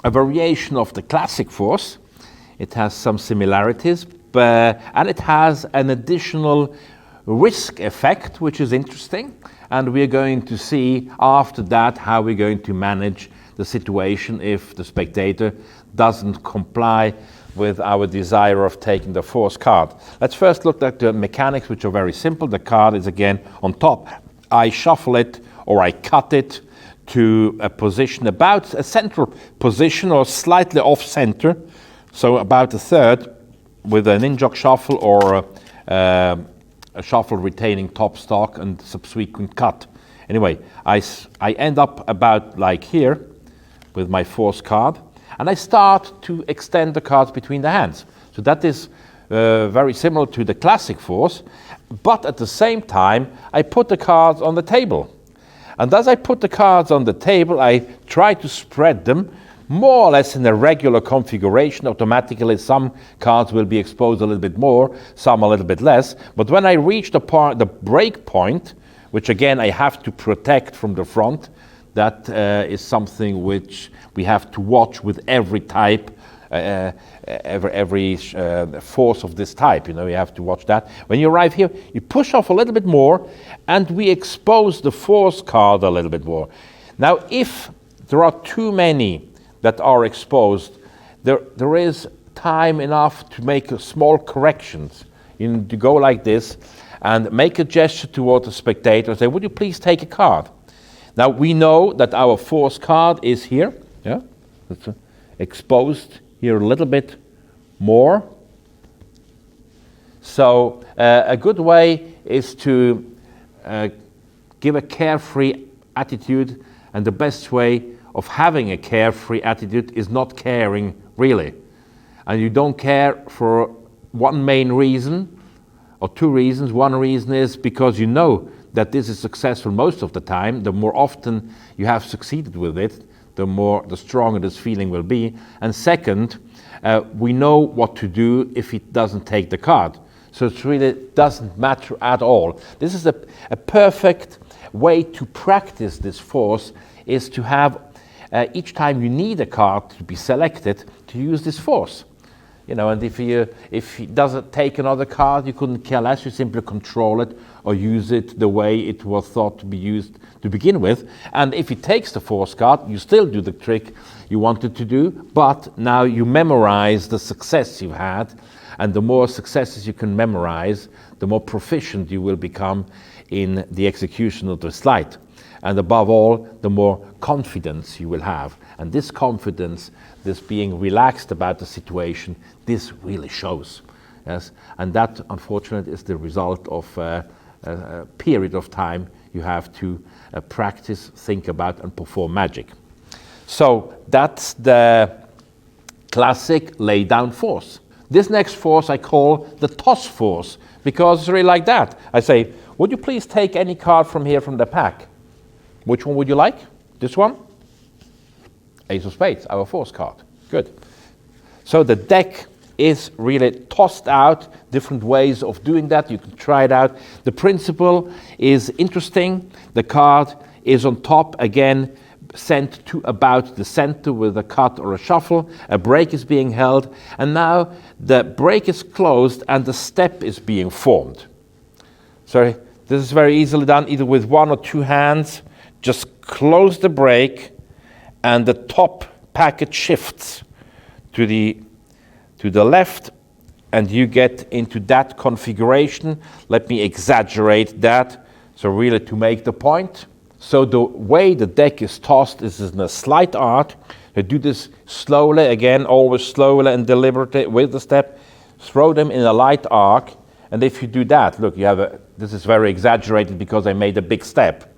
variation of the classic force. It has some similarities, and it has an additional risk effect, which is interesting. And we're going to see after that how we're going to manage the situation if the spectator doesn't comply with our desire of taking the force card. Let's first look at the mechanics, which are very simple. The card is again on top. I shuffle it, or I cut it to a position about a central position or slightly off center, so about a third, with an in-jog shuffle or a shuffle retaining top stock and subsequent cut. Anyway, I end up about like here with my force card, and I start to extend the cards between the hands. So that is very similar to the classic force, but at the same time I put the cards on the table. And as I put the cards on the table, I try to spread them more or less in a regular configuration. Automatically, some cards will be exposed a little bit more, some a little bit less. But when I reach the break point, which again I have to protect from the front, that is something which we have to watch with every type, every force of this type. You know, you have to watch that. When you arrive here, you push off a little bit more, and we expose the force card a little bit more. Now, if there are too many that are exposed, there is time enough to make small corrections. You need to go like this and make a gesture toward the spectator, say, would you please take a card? Now, we know that our force card is here. Yeah, it's exposed here a little bit more. So a good way is to give a carefree attitude, and the best way of having a carefree attitude is not caring really. And you don't care for one main reason or two reasons. One reason is because you know that this is successful most of the time. The more often you have succeeded with it, the stronger this feeling will be. And second, we know what to do if it doesn't take the card. So it really doesn't matter at all. This is a perfect way to practice this force, is to have each time you need a card to be selected, to use this force. You know, and if he doesn't take another card, you couldn't care less. You simply control it or use it the way it was thought to be used to begin with. And if he takes the force card, you still do the trick you wanted to do, but now you memorize the success you've had. And the more successes you can memorize, the more proficient you will become in the execution of the slide. And above all, the more confidence you will have. And this confidence, this being relaxed about the situation, this really shows. Yes? And that, unfortunately, is the result of a period of time you have to practice, think about, and perform magic. So that's the classic lay-down force. This next force I call the toss force, because it's really like that. I say, would you please take any card from here from the pack? Which one would you like? This one? Ace of Spades, our force card. Good. So the deck is really tossed out, different ways of doing that. You can try it out. The principle is interesting. The card is on top, again, sent to about the center with a cut or a shuffle. A break is being held, and now the break is closed and the step is being formed. So this is very easily done either with one or two hands. Just close the break and the top packet shifts to the left, and you get into that configuration. Let me exaggerate that, so really to make the point. So the way the deck is tossed is in a slight arc. You do this slowly, again, always slowly and deliberately with the step. Throw them in a light arc, and if you do that, look, you have this is very exaggerated because I made a big step.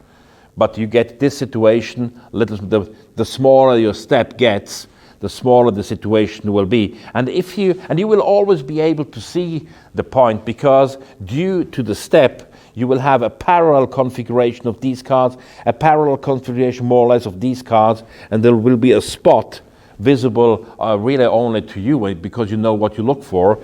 But you get this situation, the smaller your step gets, the smaller the situation will be. And you will always be able to see the point, because due to the step, you will have a parallel configuration of these cards, a parallel configuration more or less of these cards, and there will be a spot visible really only to you, because you know what you look for,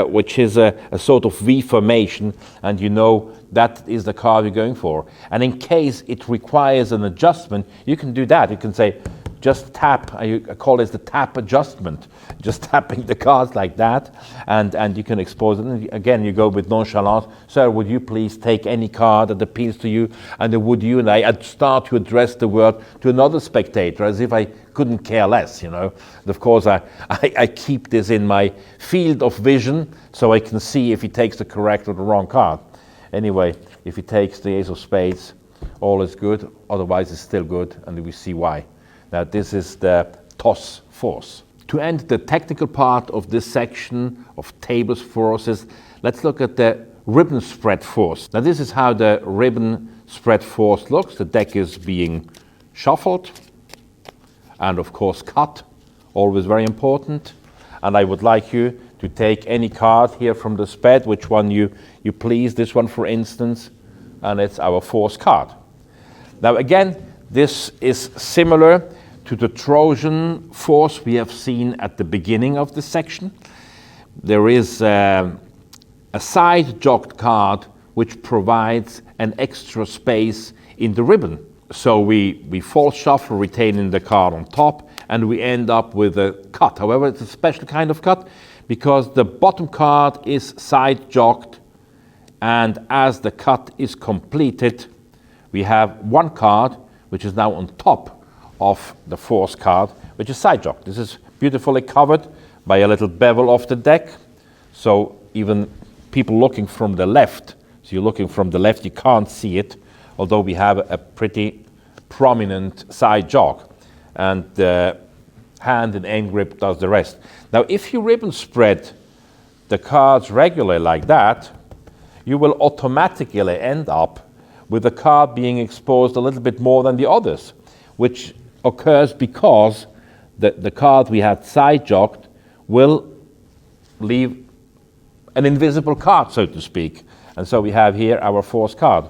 which is a sort of V formation, and you know that is the card you're going for. And in case it requires an adjustment, you can do that. You can say, just tap, I call this the tap adjustment, just tapping the cards like that, and you can expose it. And again, you go with nonchalance. Sir, would you please take any card that appeals to you? And then would you, and I start to address the word to another spectator as if I couldn't care less, you know. And of course, I keep this in my field of vision so I can see if he takes the correct or the wrong card. Anyway, if he takes the ace of spades, all is good, otherwise it's still good, and we see why. Now this is the toss force. To end the technical part of this section of tables forces, let's look at the ribbon spread force. Now this is how the ribbon spread force looks. The deck is being shuffled and of course cut, always very important. And I would like you to take any card here from the spread, which one you please, this one for instance, and it's our force card. Now again, this is similar to the Trojan force we have seen at the beginning of the section. There is a side jogged card which provides an extra space in the ribbon. So we false shuffle, retaining the card on top, and we end up with a cut. However, it's a special kind of cut because the bottom card is side jogged, and as the cut is completed, we have one card which is now on top of the force card, which is side jogged. This is beautifully covered by a little bevel of the deck. So even people looking from the left, so you're looking from the left, you can't see it, although we have a pretty prominent side jog. And the hand and end grip does the rest. Now, if you ribbon spread the cards regularly like that, you will automatically end up with the card being exposed a little bit more than the others, which occurs because the card we had side jogged will leave an invisible card, so to speak. And so we have here our force card.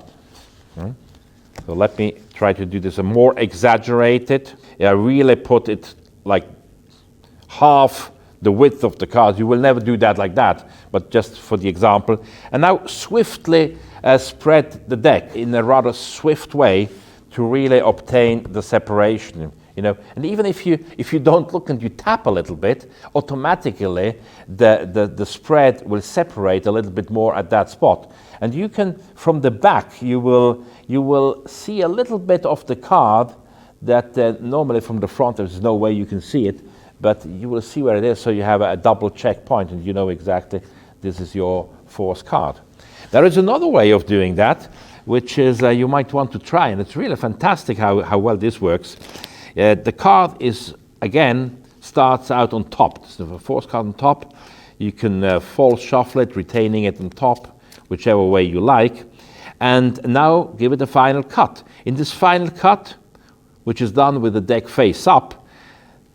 So let me try to do this a more exaggerated. I really put it like half the width of the card. You will never do that like that, but just for the example. And now swiftly spread the deck in a rather swift way to really obtain the separation, you know. And even if you don't look and you tap a little bit, automatically the spread will separate a little bit more at that spot. And you can, from the back, you will see a little bit of the card that normally from the front there's no way you can see it, but you will see where it is, so you have a double check point and you know exactly this is your force card. There is another way of doing that, which is you might want to try, and it's really fantastic how well this works. The card is, again, starts out on top. So the force card on top. You can false shuffle it, retaining it on top, whichever way you like. And now give it a final cut. In this final cut, which is done with the deck face up,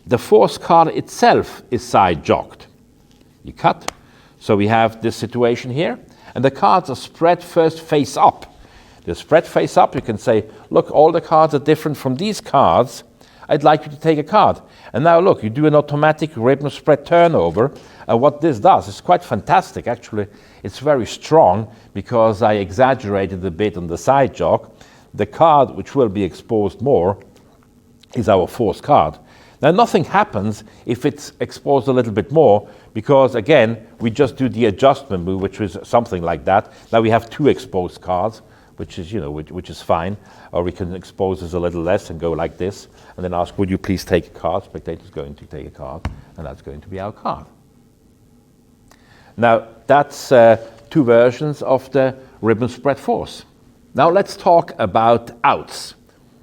the force card itself is side jogged. You cut. So we have this situation here, and the cards are spread first face up. They're spread face up. You can say, look, all the cards are different from these cards. I'd like you to take a card. And now look, you do an automatic ribbon spread turnover. And what this does is quite fantastic. Actually, it's very strong because I exaggerated a bit on the side jog. The card, which will be exposed more, is our force card. Now nothing happens if it's exposed a little bit more, because again, we just do the adjustment move, which is something like that. Now we have 2 exposed cards, which is, which is fine. Or we can expose this a little less and go like this, and then ask, would you please take a card? Spectator's going to take a card, and that's going to be our card. Now that's 2 versions of the ribbon spread force. Now let's talk about outs.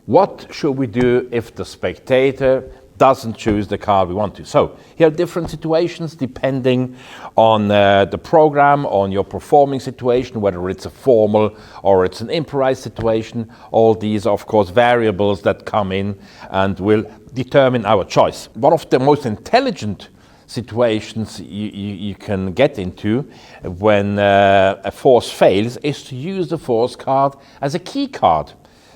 What should we do if the spectator doesn't choose the card we want to? So here are different situations depending on the program, on your performing situation, whether it's a formal or it's an improvised situation. All these are, of course, variables that come in and will determine our choice. One of the most intelligent situations you can get into when a force fails is to use the force card as a key card.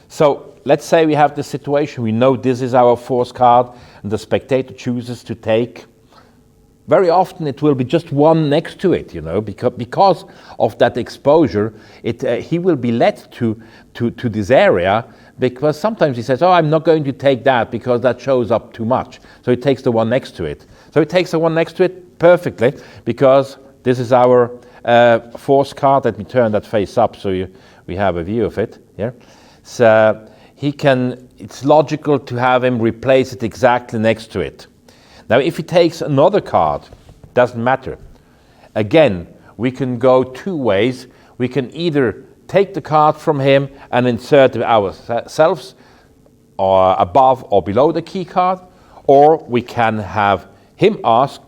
So let's say we have this situation, we know this is our force card, and the spectator chooses to take. Very often it will be just one next to it, because of that exposure, he will be led to this area, because sometimes he says, oh, I'm not going to take that because that shows up too much. So he takes the one next to it. So he takes the one next to it perfectly, because this is our force card. Let me turn that face up so we have a view of it here. So it's logical to have him replace it exactly next to it. Now, if he takes another card, doesn't matter. Again, we can go 2 ways. We can either take the card from him and insert it ourselves, or above or below the key card, or we can have him ask,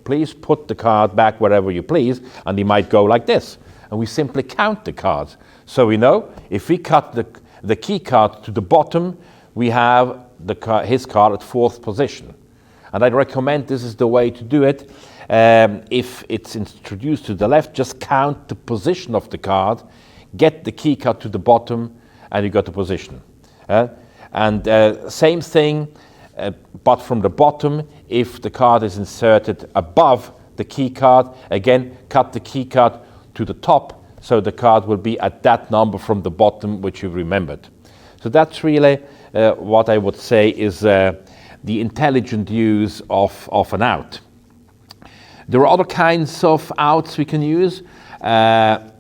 please put the card back wherever you please, and he might go like this. And we simply count the cards. So we know if we cut the key card to the bottom, we have his card at 4th position. And I'd recommend this is the way to do it. If it's introduced to the left, just count the position of the card, get the key card to the bottom, and you got the position. Same thing, but from the bottom, if the card is inserted above the key card, again, cut the key card to the top, so the card will be at that number from the bottom, which you've remembered. So that's really what I would say is the intelligent use of an out. There are other kinds of outs we can use. A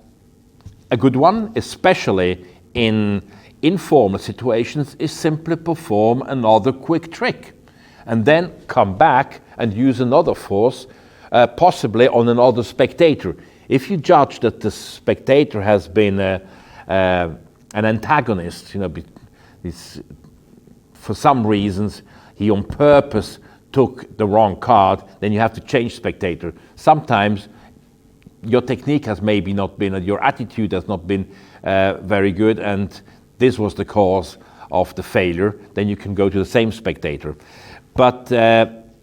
good one, especially in informal situations, is simply perform another quick trick and then come back and use another force, possibly on another spectator. If you judge that the spectator has been an antagonist, for some reasons he on purpose took the wrong card, then you have to change spectator. Sometimes your technique has maybe not been, your attitude has not been very good, and this was the cause of the failure. Then you can go to the same spectator. But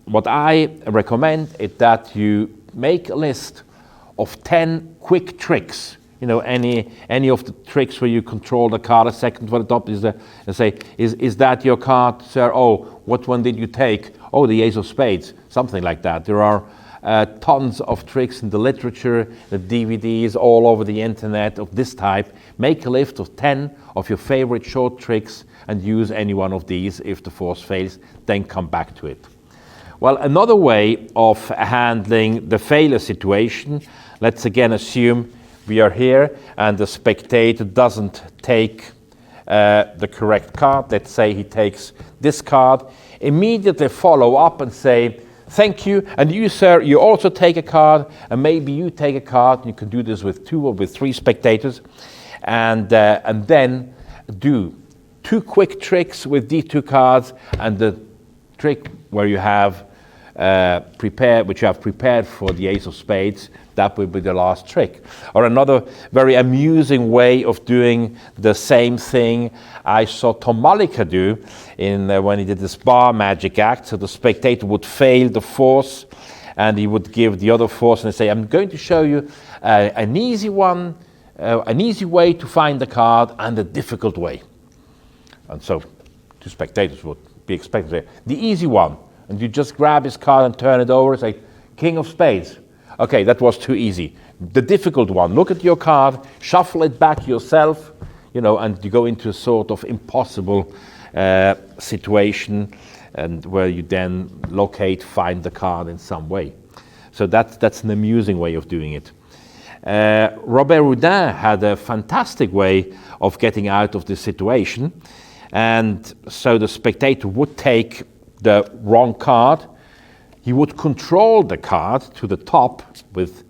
what I recommend is that you make a list of 10 quick tricks. Any of the tricks where you control the card a second for the top is is that your card, sir? Oh, what one did you take? Oh, the ace of spades, something like that. There are tons of tricks in the literature, the DVDs all over the internet of this type. Make a list of 10 of your favorite short tricks and use any one of these. If the force fails, then come back to it. Well, another way of handling the failure situation, let's again assume we are here and the spectator doesn't take the correct card. Let's say he takes this card. Immediately follow up and say, thank you, and you, sir, you also take a card, and maybe you take a card. You can do this with 2 or with 3 spectators, and then do 2 quick tricks with these 2 cards, and the trick where you have which you have prepared for the ace of spades, that will be the last trick. Or another very amusing way of doing the same thing I saw Tom Mullica do when he did this bar magic act. So the spectator would fail the force and he would give the other force and say, I'm going to show you an easy one, an easy way to find the card and a difficult way. And so 2 spectators would be expected to say, the easy one. And you just grab his card and turn it over and say, King of Spades. Okay, that was too easy. The difficult one, look at your card, shuffle it back yourself, and you go into a sort of impossible situation, and where you then find the card in some way. So that's an amusing way of doing it. Robert Houdin had a fantastic way of getting out of this situation, and so the spectator would take the wrong card. He would control the card to the top with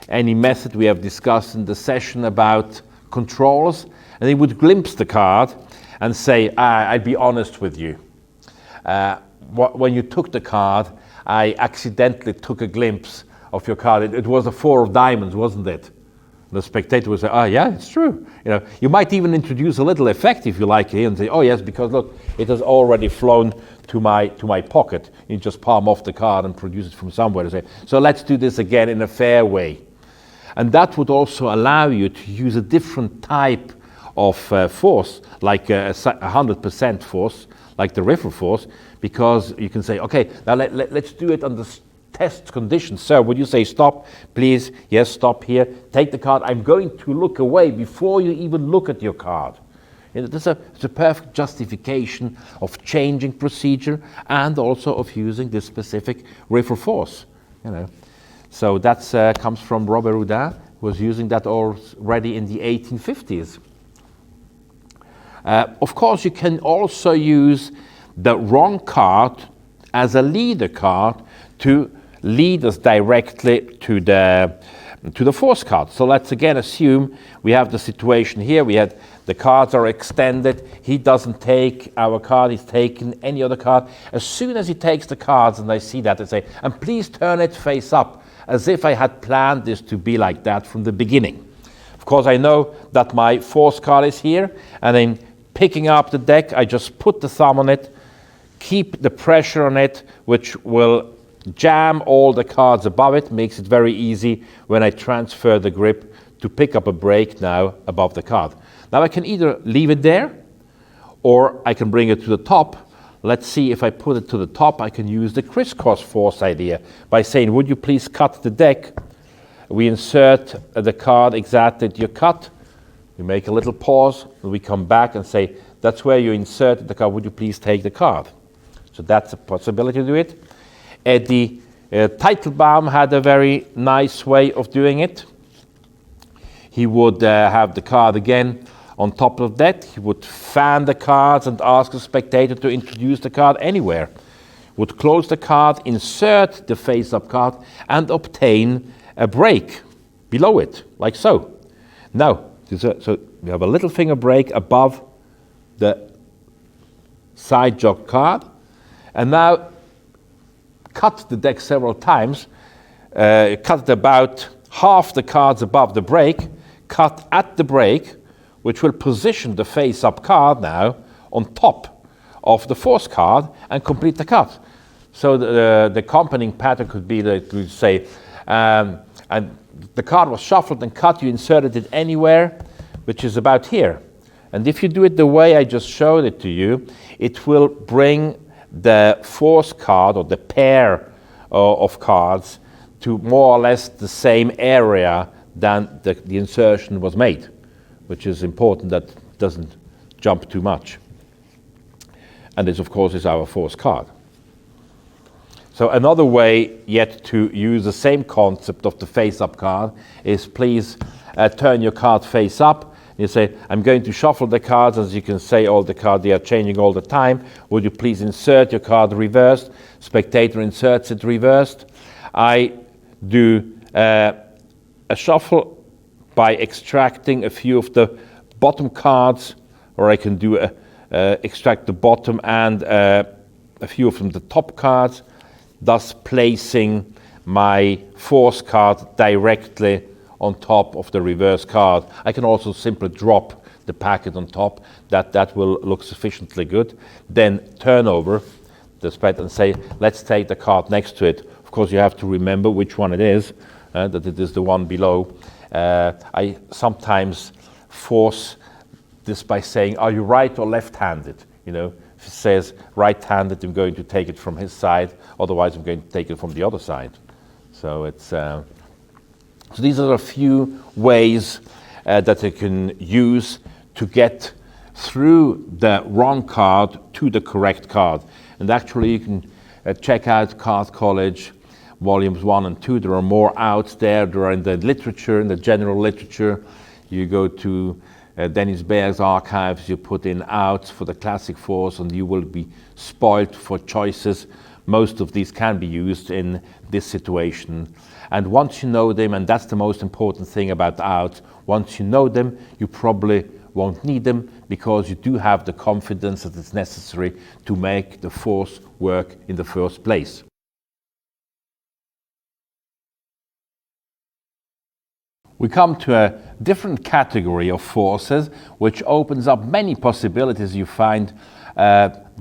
any method we have discussed in the session about controls, and he would glimpse the card and say, I'd be honest with you. When you took the card, I accidentally took a glimpse of your card. It was a 4 of diamonds, wasn't it? The spectator would say, yeah, it's true. You might even introduce a little effect if you like here and say, oh yes, because look, it has already flown to my pocket. You just palm off the card and produce it from somewhere to say, so let's do this again in a fair way. And that would also allow you to use a different type of force, like a 100% force, like the river force, because you can say, okay, now let's do it under test conditions. Sir, would you say stop, please? Yes, stop here. Take the card. I'm going to look away before you even look at your card. It's a perfect justification of changing procedure and also of using this specific river force. So that comes from Robert Houdin, who was using that already in the 1850s. Of course, you can also use the wrong card as a leader card to lead us directly to the force card. So let's again assume we have the situation here. We had the cards are extended. He doesn't take our card. He's taken any other card. As soon as he takes the cards, and I see that, I say, and please turn it face up, as if I had planned this to be like that from the beginning. Of course, I know that my force card is here, and in picking up the deck, I just put the thumb on it, keep the pressure on it, which will jam all the cards above it, makes it very easy when I transfer the grip to pick up a break now above the card. Now I can either leave it there, or I can bring it to the top. Let's see, if I put it to the top, I can use the crisscross force idea by saying, would you please cut the deck? We insert the card exactly at your cut. We make a little pause, and we come back and say, that's where you inserted the card, would you please take the card? So that's a possibility to do it. Eddie Teitelbaum had a very nice way of doing it. He would have the card again on top of that. He would fan the cards and ask the spectator to introduce the card anywhere. Would close the card, insert the face-up card, and obtain a break below it, like so. Now, so we have a little finger break above the side jog card, and now cut the deck several times, cut about half the cards above the break, cut at the break, which will position the face-up card now on top of the force card and complete the cut. So the accompanying pattern could be that you say, and the card was shuffled and cut, you inserted it anywhere, which is about here. And if you do it the way I just showed it to you, it will bring the force card or the pair of cards to more or less the same area than the insertion was made, which is important that it doesn't jump too much. And this, of course, is our force card. So another way yet to use the same concept of the face-up card is please turn your card face up. You say, I'm going to shuffle the cards. As you can say, all the cards, they are changing all the time. Would you please insert your card reversed? Spectator inserts it reversed. I do a shuffle by extracting a few of the bottom cards, or I can do extract the bottom and a few from the top cards, thus placing my force card directly on top of the reverse card. I can also simply drop the packet on top. That will look sufficiently good. Then turn over the spread and say, let's take the card next to it. Of course, you have to remember which one it is, that it is the one below. I sometimes force this by saying, are you right or left-handed? If it says right-handed, I'm going to take it from his side. Otherwise, I'm going to take it from the other side. So it's... So these are a few ways that you can use to get through the wrong card to the correct card. And actually you can check out Card College volumes 1 and 2. There are more out there. There are in the literature, in the general literature. You go to Dennis Baer's archives, you put in outs for the classic fours, and you will be spoiled for choices. Most of these can be used in this situation. And once you know them, and that's the most important thing about outs, once you know them, you probably won't need them, because you do have the confidence that it's necessary to make the force work in the first place. We come to a different category of forces, which opens up many possibilities. You find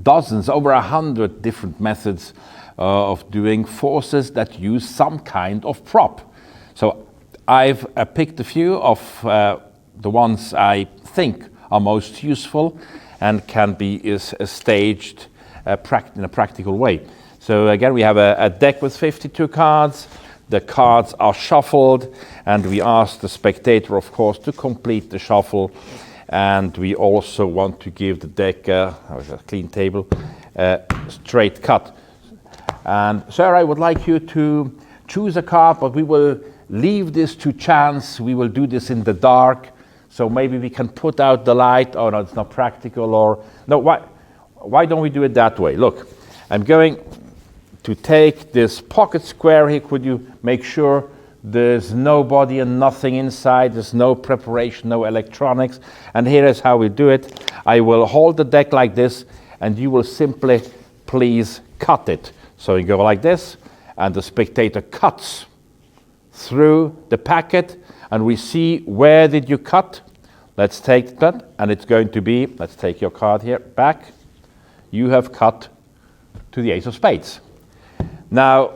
dozens, over 100 different methods of doing forces that use some kind of prop. So I've picked a few of the ones I think are most useful and can be staged in a practical way. So again, we have a deck with 52 cards. The cards are shuffled, and we ask the spectator, of course, to complete the shuffle. And we also want to give the deck a clean table, straight cut. And sir, I would like you to choose a card, but we will leave this to chance. We will do this in the dark. So maybe we can put out the light. Oh no, it's not practical. Or no, why don't we do it that way? Look, I'm going to take this pocket square here. Could you make sure there's nobody and nothing inside? There's no preparation, no electronics. And here is how we do it. I will hold the deck like this, and you will simply please cut it. So you go like this, and the spectator cuts through the packet, and we see where did you cut. Let's take that, and it's going to be, let's take your card here back. You have cut to the ace of spades. Now,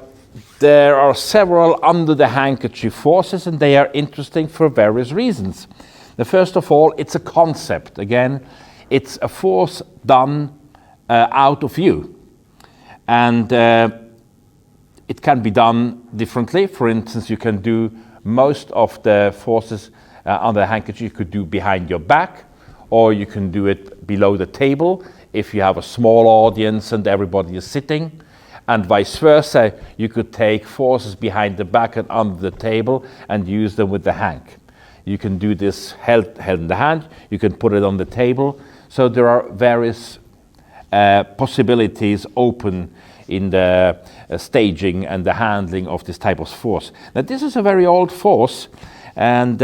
there are several under the handkerchief forces, and they are interesting for various reasons. The first of all, it's a concept. Again, it's a force done out of you. And it can be done differently. For instance, you can do most of the forces on the handkerchief you could do behind your back, or you can do it below the table if you have a small audience and everybody is sitting. And vice versa, you could take forces behind the back and under the table and use them with the hank. You can do this held in the hand, you can put it on the table. So there are various possibilities open in the staging and the handling of this type of force. Now this is a very old force, and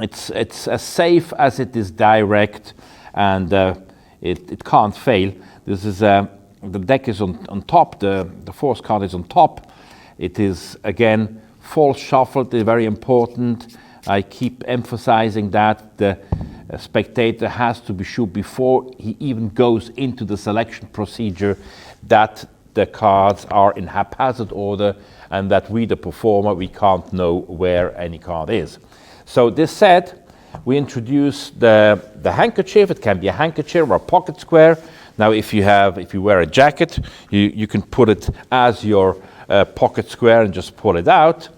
it's as safe as it is direct, and it can't fail. This is the deck is on top, the force card is on top. It is, again, false shuffled, is very important. I keep emphasizing that the spectator has to be sure before he even goes into the selection procedure that the cards are in haphazard order, and that we, the performer, we can't know where any card is. So this said, we introduce the handkerchief. It can be a handkerchief or a pocket square. Now, if you wear a jacket, you can put it as your pocket square and just pull it out,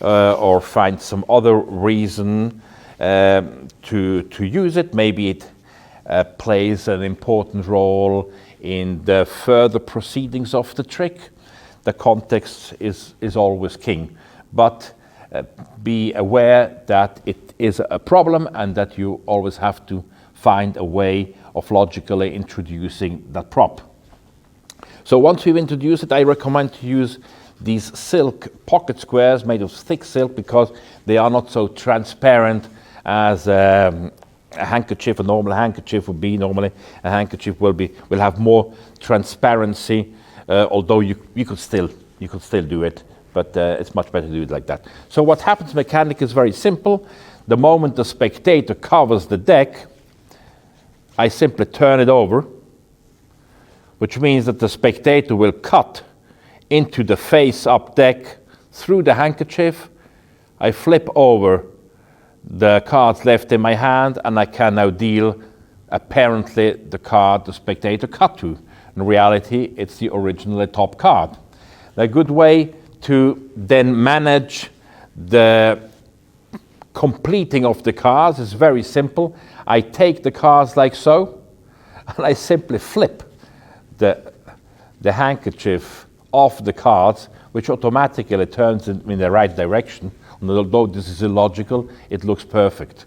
or find some other reason to use it. Maybe it plays an important role in the further proceedings of the trick. The context is always king, but be aware that it is a problem and that you always have to find a way of logically introducing that prop. So once we've introduced it, I recommend to use these silk pocket squares made of thick silk, because they are not so transparent as a handkerchief. A normal handkerchief would be. Normally a handkerchief will have more transparency, although you could still do it, but it's much better to do it like that. So what happens mechanically is very simple. The moment the spectator covers the deck, I simply turn it over, which means that the spectator will cut into the face-up deck through the handkerchief. I flip over the cards left in my hand, and I can now deal apparently the card the spectator cut to. In reality, it's the originally top card. A good way to then manage the completing of the cards is very simple. I take the cards like so, and I simply flip the handkerchief off the cards, which automatically turns in the right direction. And although this is illogical, it looks perfect.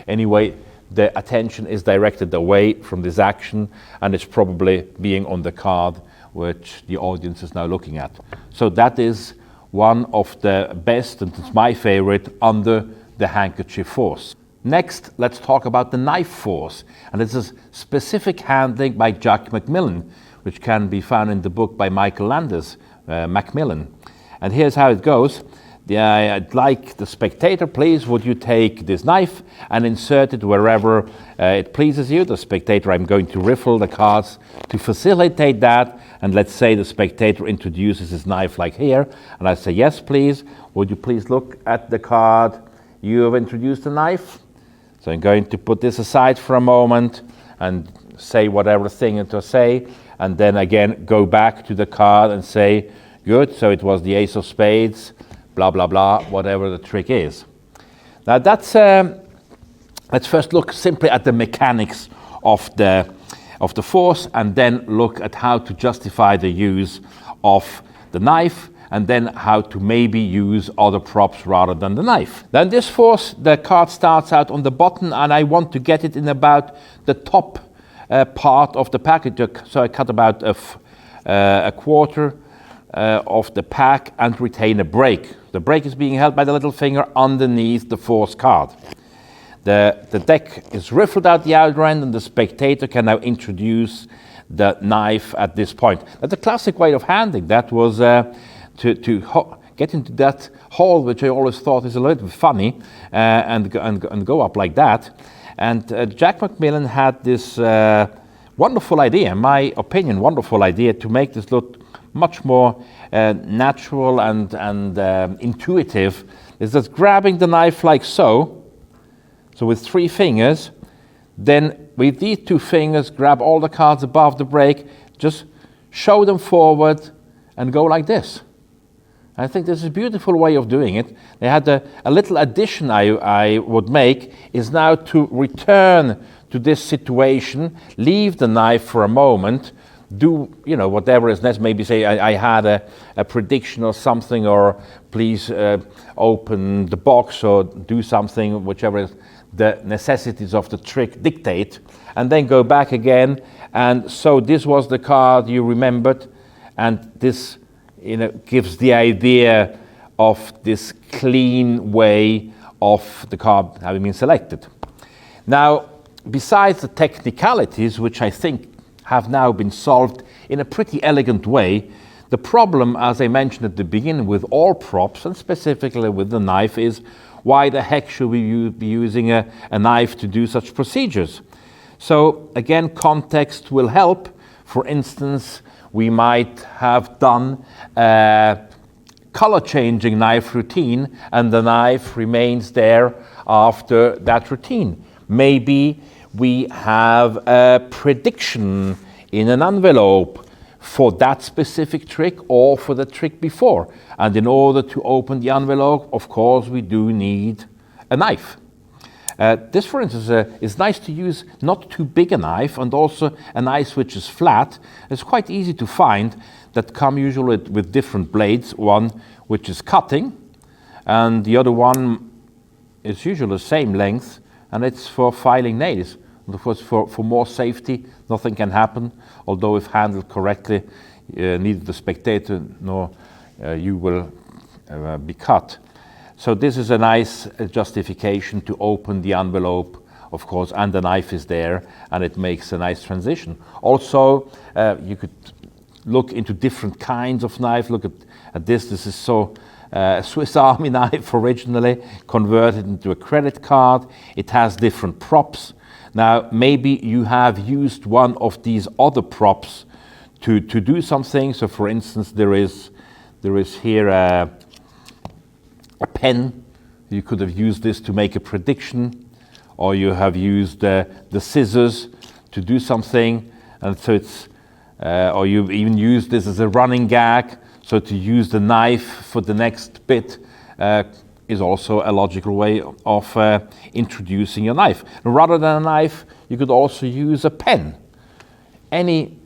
Anyway, the attention is directed away from this action, and it's probably being on the card which the audience is now looking at. So that is one of the best, and it's my favorite, under the handkerchief force. Next, let's talk about the knife force, and this is specific handling by Jack Macmillan, which can be found in the book by Michael Landers, Macmillan. And here's how it goes. I'd like the spectator, please, would you take this knife and insert it wherever it pleases you. The spectator, I'm going to riffle the cards to facilitate that. And let's say the spectator introduces his knife like here. And I say, yes, please. Would you please look at the card? You have introduced the knife. So I'm going to put this aside for a moment and say whatever thing to say. And then again, go back to the card and say, good, so it was the ace of spades, blah, blah, blah, whatever the trick is. Now that's, let's first look simply at the mechanics of the force, and then look at how to justify the use of the knife, and then how to maybe use other props rather than the knife. Then this force, the card starts out on the bottom, and I want to get it in about the top part of the package. So I cut about a quarter of the pack and retain a break. The break is being held by the little finger underneath the force card. The deck is riffled out the outer end, and the spectator can now introduce the knife at this point. That's a classic way of handling. That was to get into that hole, which I always thought is a little bit funny, and go up like that. And Jack Macmillan had this wonderful idea, in my opinion, wonderful idea, to make this look much more natural and intuitive. Is just grabbing the knife like so with 3 fingers, then with these 2 fingers grab all the cards above the break, just show them forward and go like this. I think this is a beautiful way of doing it. They had a little addition I would make is now to return to this situation, leave the knife for a moment, do whatever is necessary. Maybe say I had a prediction or something, or please open the box or do something, whichever the necessities of the trick dictate, and then go back again. And so this was the card you remembered, and this gives the idea of this clean way of the card having been selected. Now, besides the technicalities, which I think have now been solved in a pretty elegant way, the problem, as I mentioned at the beginning, with all props, and specifically with the knife, is why the heck should we be using a knife to do such procedures? So again, context will help. For instance, we might have done a color-changing knife routine, and the knife remains there after that routine. Maybe we have a prediction in an envelope for that specific trick or for the trick before. And in order to open the envelope, of course, we do need a knife. This, for instance, is nice to use, not too big a knife, and also a knife which is flat. It's quite easy to find that come usually with different blades, one which is cutting, and the other one is usually the same length, and it's for filing nails. And of course, for more safety, nothing can happen, although if handled correctly, neither the spectator nor you will be cut. So this is a nice justification to open the envelope, of course, and the knife is there, and it makes a nice transition. Also, you could look into different kinds of knife. Look at this. This is a Swiss Army knife originally, converted into a credit card. It has different props. Now, maybe you have used one of these other props to do something. So, for instance, there is here a pen. You could have used this to make a prediction, or you have used the scissors to do something, and so it's, or you've even used this as a running gag. So to use the knife for the next bit is also a logical way of introducing a knife. Rather than a knife, you could also use a pen. Any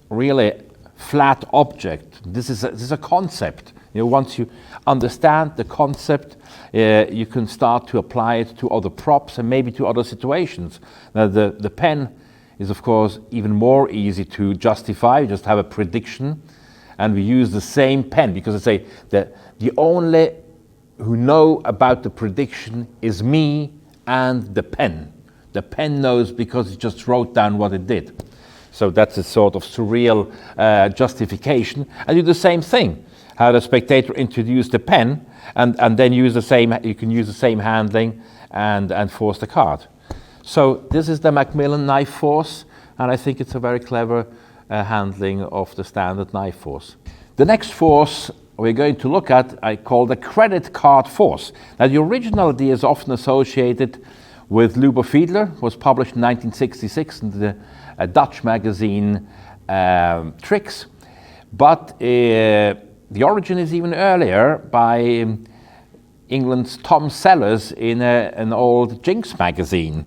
really flat object. This is a concept. Once you understand the concept, you can start to apply it to other props and maybe to other situations. Now, the pen is, of course, even more easy to justify. You just have a prediction, and we use the same pen because I say that the only who know about the prediction is me and the pen. The pen knows because it just wrote down what it did. So that's a sort of surreal justification. And do the same thing. How the spectator introduced the pen and then use the same. You can use the same handling and force the card. So this is the Macmillan knife force, and I think it's a very clever handling of the standard knife force. The next force we're going to look at, I call the credit card force. Now, the original idea is often associated with Lubo Fiedler, was published in 1966 in the Dutch magazine Tricks, but the origin is even earlier by England's Tom Sellers in an old Jinx magazine.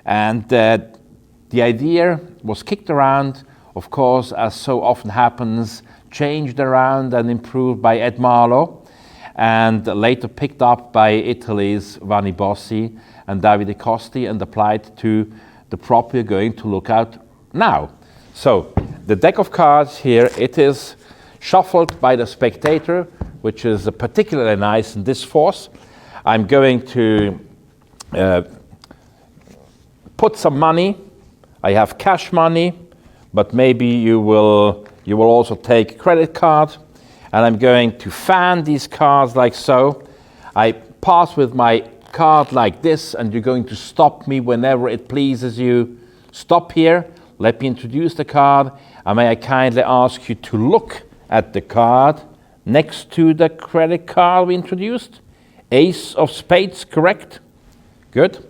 And the idea was kicked around, of course, as so often happens, changed around and improved by Ed Marlow, and later picked up by Italy's Vanni Bossi and Davide Costi and applied to the prop we're going to look at now. So the deck of cards here, it is shuffled by the spectator, which is particularly nice in this force. I'm going to put some money. I have cash money, but maybe you will also take credit card. And I'm going to fan these cards like so. I pass with my card like this, and you're going to stop me whenever it pleases you. Stop here. Let me introduce the card. And may I kindly ask you to look at the card next to the credit card we introduced. Ace of spades, correct? Good.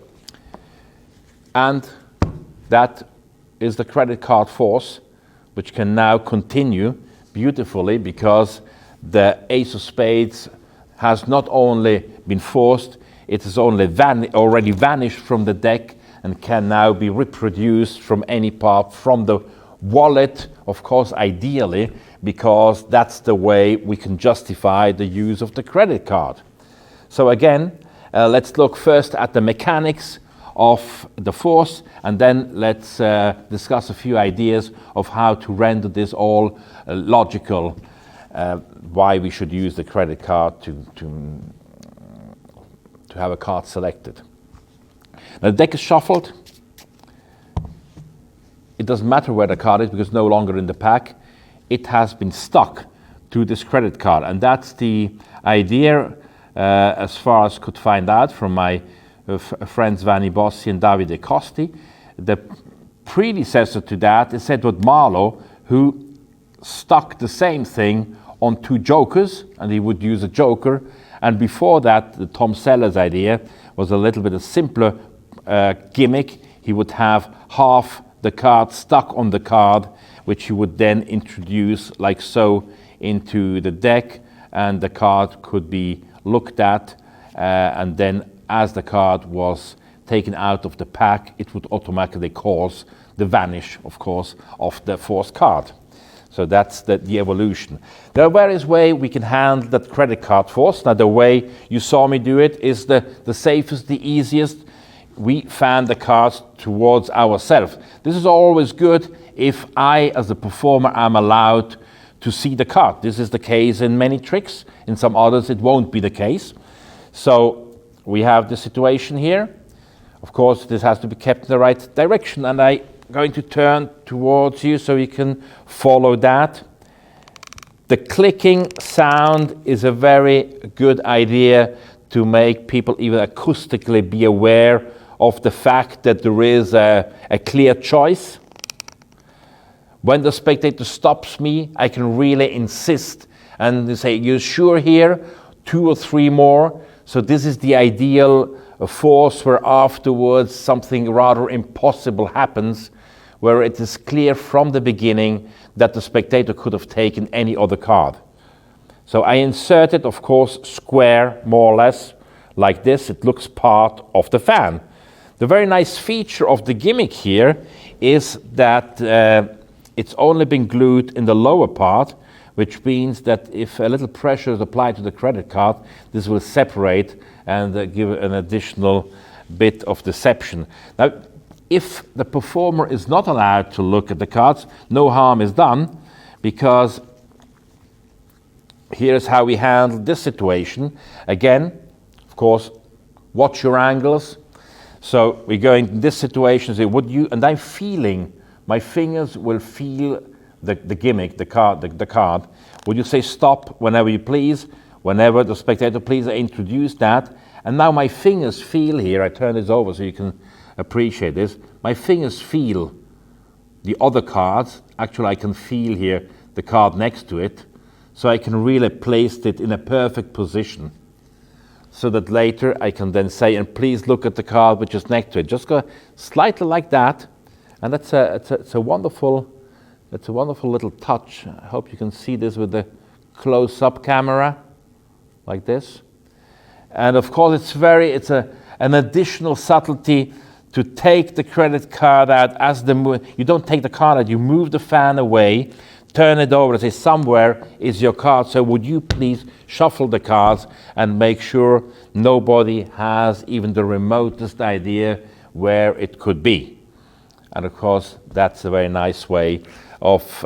And that is the credit card force, which can now continue beautifully because the ace of spades has not only been forced, it has already vanished from the deck and can now be reproduced from any part, from the wallet, of course, ideally, because that's the way we can justify the use of the credit card. So again, let's look first at the mechanics of the force, and then let's discuss a few ideas of how to render this all logical, why we should use the credit card to have a card selected. Now the deck is shuffled. It doesn't matter where the card is because it's no longer in the pack. It has been stuck to this credit card, and that's the idea as far as could find out from my friends Vanni Bossi and Davide Costi. The predecessor to that is Edward Marlow, who stuck the same thing on two jokers, and he would use a joker. And before that, the Tom Sellers idea was a little bit a simpler gimmick. He would have half the card stuck on the card, which he would then introduce like so into the deck, and the card could be looked at, and then as the card was taken out of the pack, it would automatically cause the vanish, of course, of the forced card. So that's the evolution. There are various ways we can handle that credit card force. Now the way you saw me do it is the safest, the easiest. We fan the cards towards ourselves. This is always good if I, as a performer, am allowed to see the card. This is the case in many tricks. In some others, it won't be the case. So we have the situation here. Of course, this has to be kept in the right direction, and I'm going to turn towards you so you can follow that. The clicking sound is a very good idea to make people even acoustically be aware of the fact that there is a clear choice. When the spectator stops me, I can really insist and say, "You're sure here? 2 or 3 more." So this is the ideal force where afterwards something rather impossible happens, where it is clear from the beginning that the spectator could have taken any other card. So I inserted, of course, square, more or less, like this, it looks part of the fan. The very nice feature of the gimmick here is that it's only been glued in the lower part, which means that if a little pressure is applied to the credit card, this will separate and give an additional bit of deception. Now, if the performer is not allowed to look at the cards, no harm is done, because here's how we handle this situation. Again, of course, watch your angles. So we go in this situation, say, would you, and I'm feeling, my fingers will feel the gimmick, the card. Would you say stop whenever you please? Whenever the spectator please, I introduce that. And now my fingers feel here, I turn this over so you can appreciate this. My fingers feel the other cards. Actually, I can feel here the card next to it. So I can really place it in a perfect position, so that later I can then say, and please look at the card which is next to it. Just go slightly like that, and it's a wonderful little touch. I hope you can see this with the close-up camera, like this. And of course, it's an additional subtlety to take the credit card out as you don't take the card out, you move the fan away, turn it over and say, somewhere is your card, so would you please shuffle the cards and make sure nobody has even the remotest idea where it could be. And of course, that's a very nice way of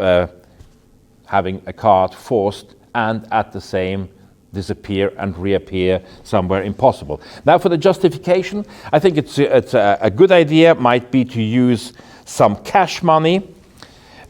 having a card forced and at the same disappear and reappear somewhere impossible. Now for the justification, I think it's a good idea, might be to use some cash money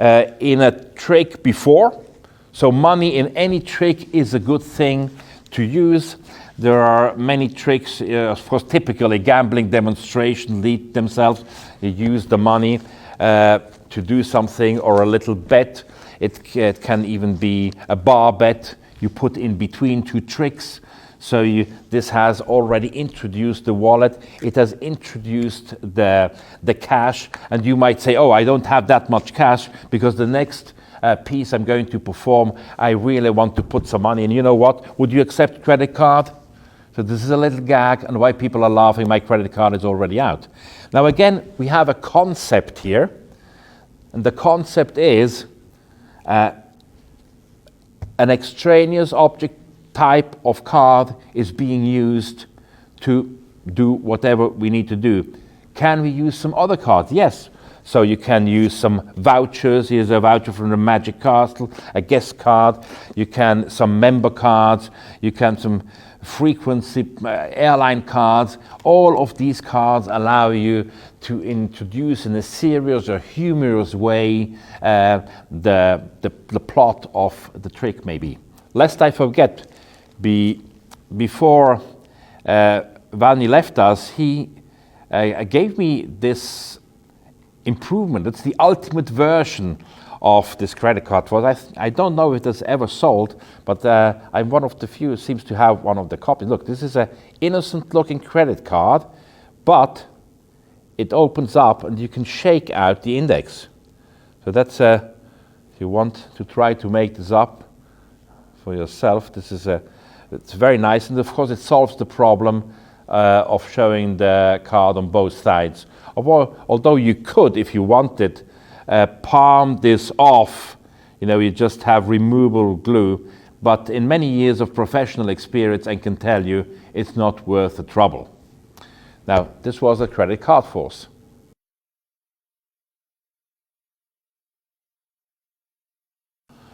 in a trick before. So money in any trick is a good thing to use. There are many tricks, of course, typically gambling demonstration lead themselves. You use the money to do something, or a little bet. It can even be a bar bet you put in between two tricks. So this has already introduced the wallet. It has introduced the cash, and you might say, oh, I don't have that much cash because the next piece I'm going to perform, I really want to put some money in. You know what? Would you accept credit card? So this is a little gag, and why people are laughing, my credit card is already out. Now again, we have a concept here, and the concept is an extraneous object type of card is being used to do whatever we need to do. Can we use some other cards? Yes. So you can use some vouchers. Here's a voucher from the Magic Castle, a guest card. You can some member cards. You can some frequency airline cards. All of these cards allow you to introduce in a serious or humorous way the plot of the trick, maybe. Lest I forget, before Valny left us, he gave me this improvement. It's the ultimate version of this credit card. I don't know if it's ever sold, but I'm one of the few who seems to have one of the copies. Look, this is an innocent-looking credit card, but it opens up and you can shake out the index. So that's if you want to try to make this up for yourself, it's very nice, and of course it solves the problem of showing the card on both sides. Although you could, if you wanted, palm this off, you just have removable glue, but in many years of professional experience, I can tell you it's not worth the trouble. Now, this was a credit card force.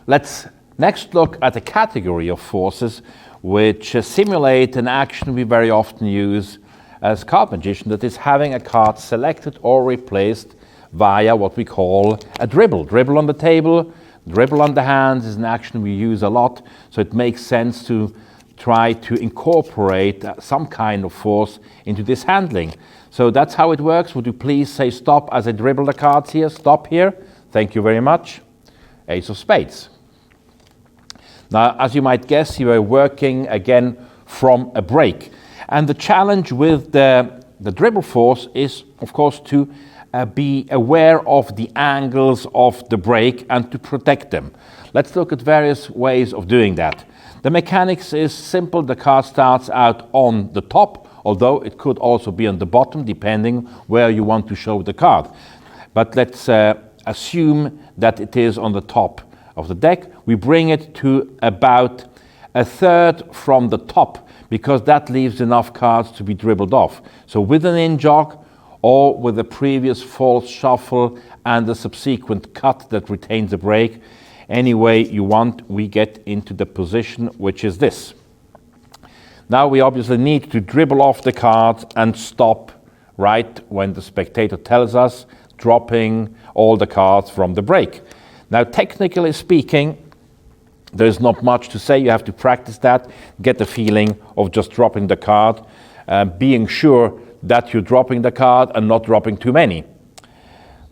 Let's next look at a category of forces which simulate an action we very often use as card magician, that is having a card selected or replaced via what we call a dribble. Dribble on the table, dribble on the hands is an action we use a lot, so it makes sense to try to incorporate some kind of force into this handling. So that's how it works. Would you please say stop as I dribble the cards here? Stop here. Thank you very much. Ace of spades. Now, as you might guess, you are working again from a break. And the challenge with the dribble force is, of course, to be aware of the angles of the brake and to protect them. Let's look at various ways of doing that. The mechanics is simple. The car starts out on the top, although it could also be on the bottom, depending where you want to show the card. But let's assume that it is on the top of the deck. We bring it to about a third from the top, because that leaves enough cards to be dribbled off. So with an in-jog, or with a previous false shuffle and a subsequent cut that retains the brake, any way you want, we get into the position which is this. Now we obviously need to dribble off the cards and stop right when the spectator tells us, dropping all the cards from the brake. Now technically speaking, there's not much to say. You have to practice that, get the feeling of just dropping the card, being sure that you're dropping the card and not dropping too many.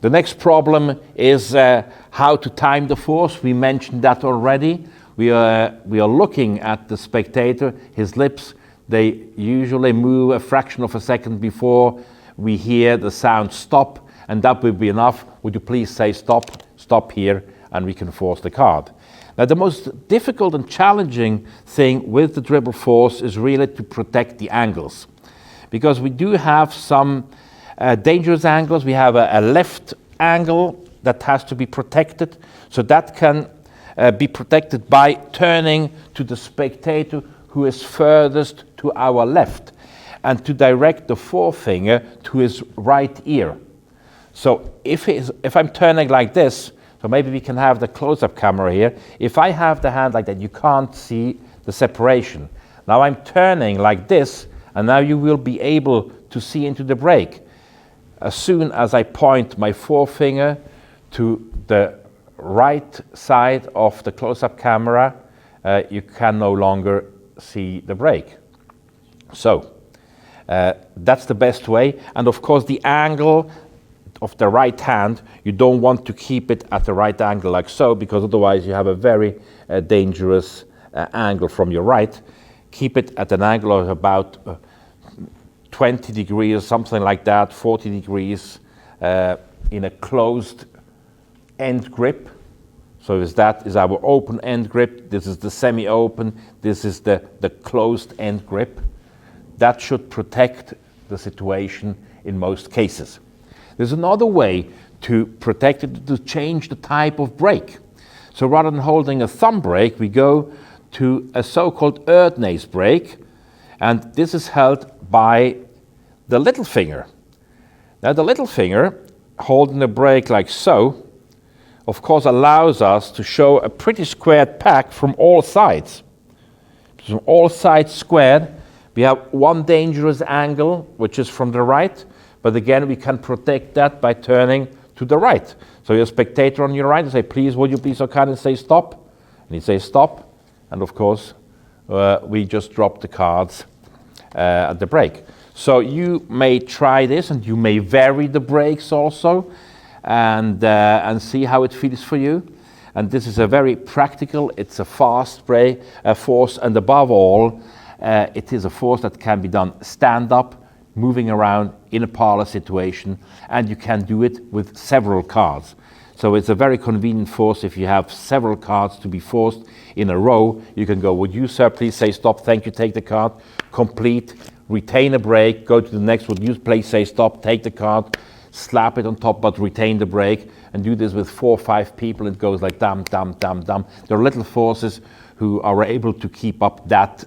The next problem is how to time the force. We mentioned that already. We are looking at the spectator, his lips, they usually move a fraction of a second before we hear the sound stop, and that will be enough. Would you please say stop, stop here, and we can force the card. Now the most difficult and challenging thing with the dribble force is really to protect the angles, because we do have some dangerous angles. We have a left angle that has to be protected, so that can be protected by turning to the spectator who is furthest to our left and to direct the forefinger to his right ear. So if I'm turning like this, so maybe we can have the close-up camera here. If I have the hand like that, you can't see the separation. Now I'm turning like this, and now you will be able to see into the brake. As soon as I point my forefinger to the right side of the close-up camera, you can no longer see the brake. So that's the best way. And of course the angle of the right hand, you don't want to keep it at the right angle like so, because otherwise you have a very dangerous angle from your right. Keep it at an angle of about 20 degrees, something like that, 40 degrees, in a closed end grip. So that is our open end grip. This is the semi-open. This is the closed end grip. That should protect the situation in most cases. There's another way to protect it, to change the type of brake. So rather than holding a thumb brake, we go to a so-called Erdnase brake, and this is held by the little finger. Now the little finger, holding the brake like so, of course allows us to show a pretty squared pack from all sides. From all sides squared, we have one dangerous angle, which is from the right, but again we can protect that by turning to the right. So your spectator on your right, you say, please, would you be so kind and say stop? And he says stop, and of course we just drop the cards at the brake. So you may try this, and you may vary the brakes also, and see how it feels for you. And this is a very practical, it's a fast brake force, and above all, it is a force that can be done stand up, moving around in a parlor situation, and you can do it with several cards. So it's a very convenient force. If you have several cards to be forced in a row, you can go, would you, sir, please say stop, thank you, take the card, complete, retain a brake, go to the next, would you please say stop, take the card, slap it on top, but retain the brake, and do this with 4 or 5 people. It goes like dum, dum, dum, dum. There are little forces who are able to keep up that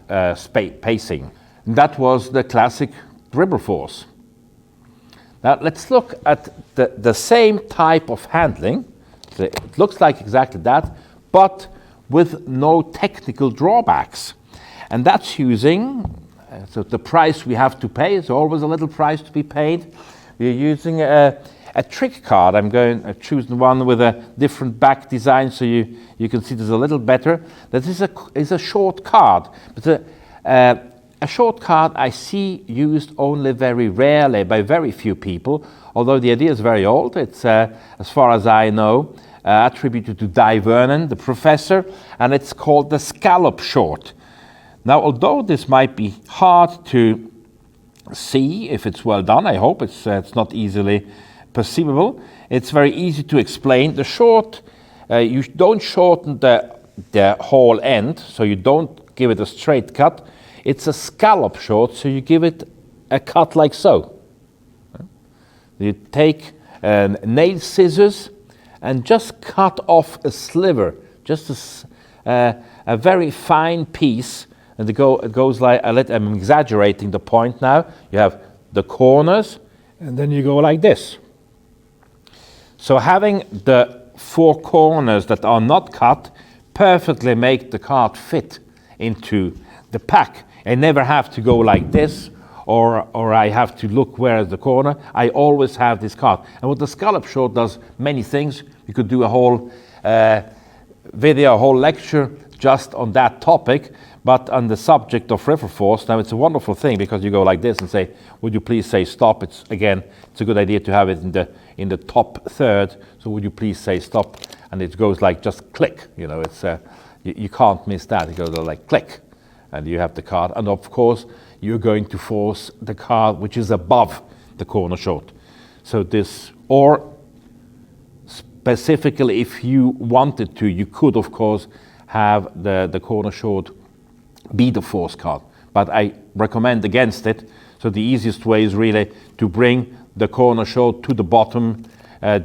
pacing. And that was the classic dribble force. Now let's look at the same type of handling. It looks like exactly that, but with no technical drawbacks. And that's using, so the price we have to pay is always a little price to be paid. We're using a trick card. I'm choosing one with a different back design, so you can see this a little better. That is a short card, but a short card I see used only very rarely by very few people, although the idea is very old. It's, as far as I know, attributed to Di Vernon, the professor, and it's called the scallop short. Now, although this might be hard to see if it's well done, I hope it's not easily perceivable. It's very easy to explain. The short, you don't shorten the whole end, so you don't give it a straight cut. It's a scallop short, so you give it a cut like so. You take nail scissors and just cut off a sliver, just a very fine piece, and it goes like, I'm exaggerating the point now. You have the corners, and then you go like this. So having the 4 corners that are not cut perfectly make the card fit into the pack. I never have to go like this, or I have to look where is the corner. I always have this card. And what the scallop short does, many things. You could do a whole video, a whole lecture just on that topic, but on the subject of river force, now it's a wonderful thing because you go like this and say, would you please say stop? It's a good idea to have it in the top third. So would you please say stop? And it goes like just click. You know, it's you can't miss that. It goes like click, and you have the card. And of course, you're going to force the card which is above the corner short. So this, or specifically, if you wanted to, you could of course have the corner short be the force card, but I recommend against it. So the easiest way is really to bring the corner short to the bottom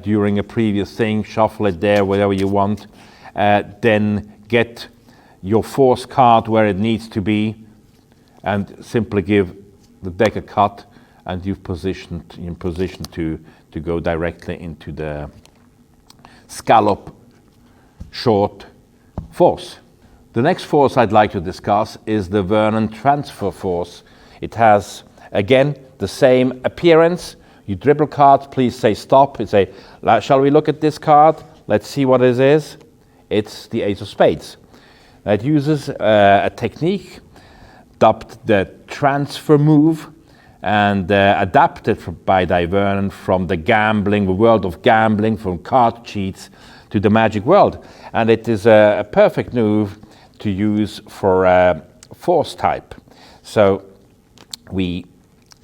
during a previous thing, shuffle it there wherever you want, then get your force card where it needs to be, and simply give the deck a cut, and you've positioned in position to go directly into the scallop short force. The next force I'd like to discuss is the Vernon transfer force. It has, again, the same appearance. You dribble cards, please say stop. You say, shall we look at this card? Let's see what it is. It's the Ace of Spades. It uses a technique dubbed the transfer move, and adapted by Dai Vernon from the world of gambling, from card cheats to the magic world. And it is a perfect move to use for force type. So we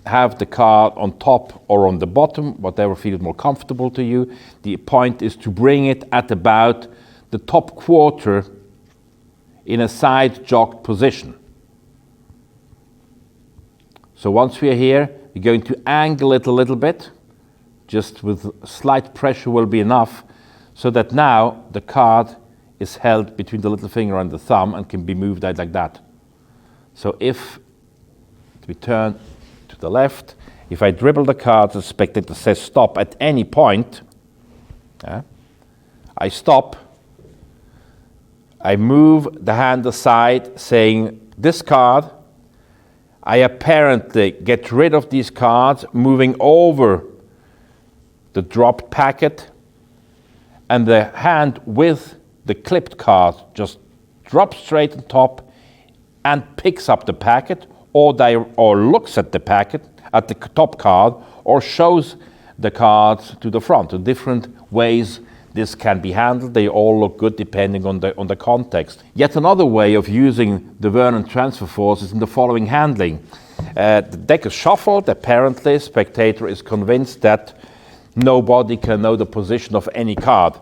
have the card on top or on the bottom, whatever feels more comfortable to you. The point is to bring it at about the top quarter in a side jogged position. So once we are here, we're going to angle it a little bit, just with slight pressure will be enough, so that now the card is held between the little finger and the thumb and can be moved out like that. So if we turn to the left, if I dribble the card, the spectator says stop at any point, I stop, I move the hand aside saying this card, I apparently get rid of these cards, moving over the dropped packet, and the hand with the clipped card just drops straight on top and picks up the packet, or looks at the packet, at the top card, or shows the cards to the front. So different ways this can be handled. They all look good depending on the context. Yet another way of using the Vernon transfer force is in the following handling. The deck is shuffled. Apparently, spectator is convinced that nobody can know the position of any card.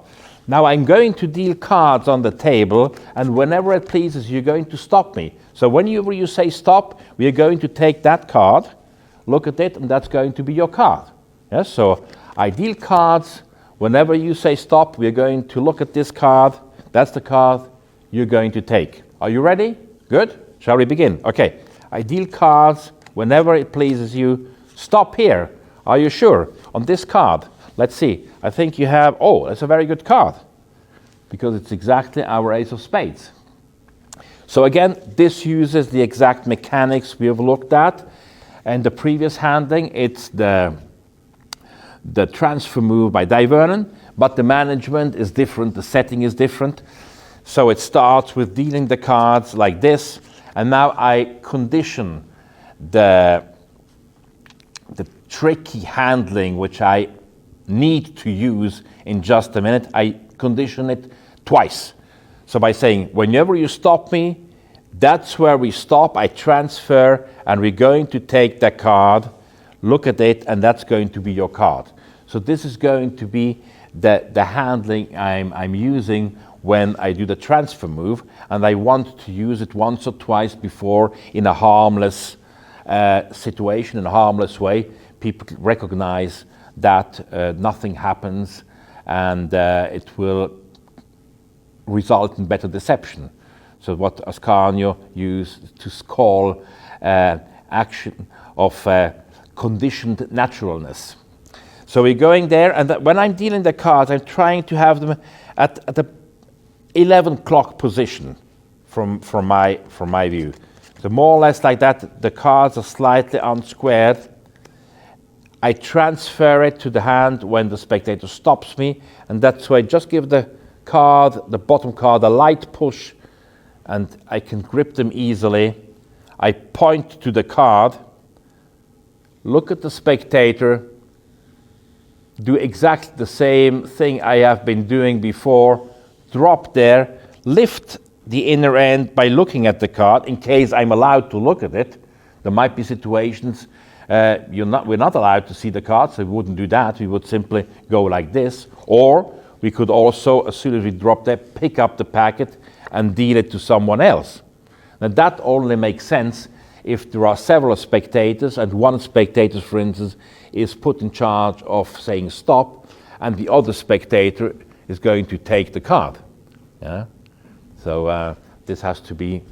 Now I'm going to deal cards on the table, and whenever it pleases, you're going to stop me. So whenever you say stop, we are going to take that card, look at it, and that's going to be your card. Yes, so I deal cards. Whenever you say stop, we're going to look at this card. That's the card you're going to take. Are you ready? Good? Shall we begin? Okay. I deal cards whenever it pleases you. Stop here. Are you sure? On this card. Let's see. I think you have, that's a very good card, because it's exactly our Ace of Spades. So again, this uses the exact mechanics we have looked at. And the previous handling, it's the transfer move by Dai Vernon, but the management is different, the setting is different. So it starts with dealing the cards like this, and now I condition the tricky handling, which I need to use in just a minute. I condition it twice. So by saying, whenever you stop me, that's where we stop, I transfer, and we're going to take that card, look at it, and that's going to be your card. So this is going to be the handling I'm using when I do the transfer move, and I want to use it once or twice before in a harmless situation, in a harmless way. People recognize that nothing happens, and it will result in better deception. So what Ascanio used to call action of conditioned naturalness. So we're going there, and when I'm dealing the cards, I'm trying to have them at the 11 o'clock position from my view. So more or less like that, the cards are slightly unsquared. I transfer it to the hand when the spectator stops me, and that's why I just give the card, the bottom card, a light push, and I can grip them easily. I point to the card, look at the spectator, do exactly the same thing I have been doing before, drop there, lift the inner end by looking at the card in case I'm allowed to look at it. There might be situations we're not allowed to see the card, so we wouldn't do that. We would simply go like this. Or we could also, as soon as we drop there, pick up the packet and deal it to someone else. Now that only makes sense if there are several spectators, and one spectator, for instance, is put in charge of saying stop, and the other spectator is going to take the card. Yeah? So this has to be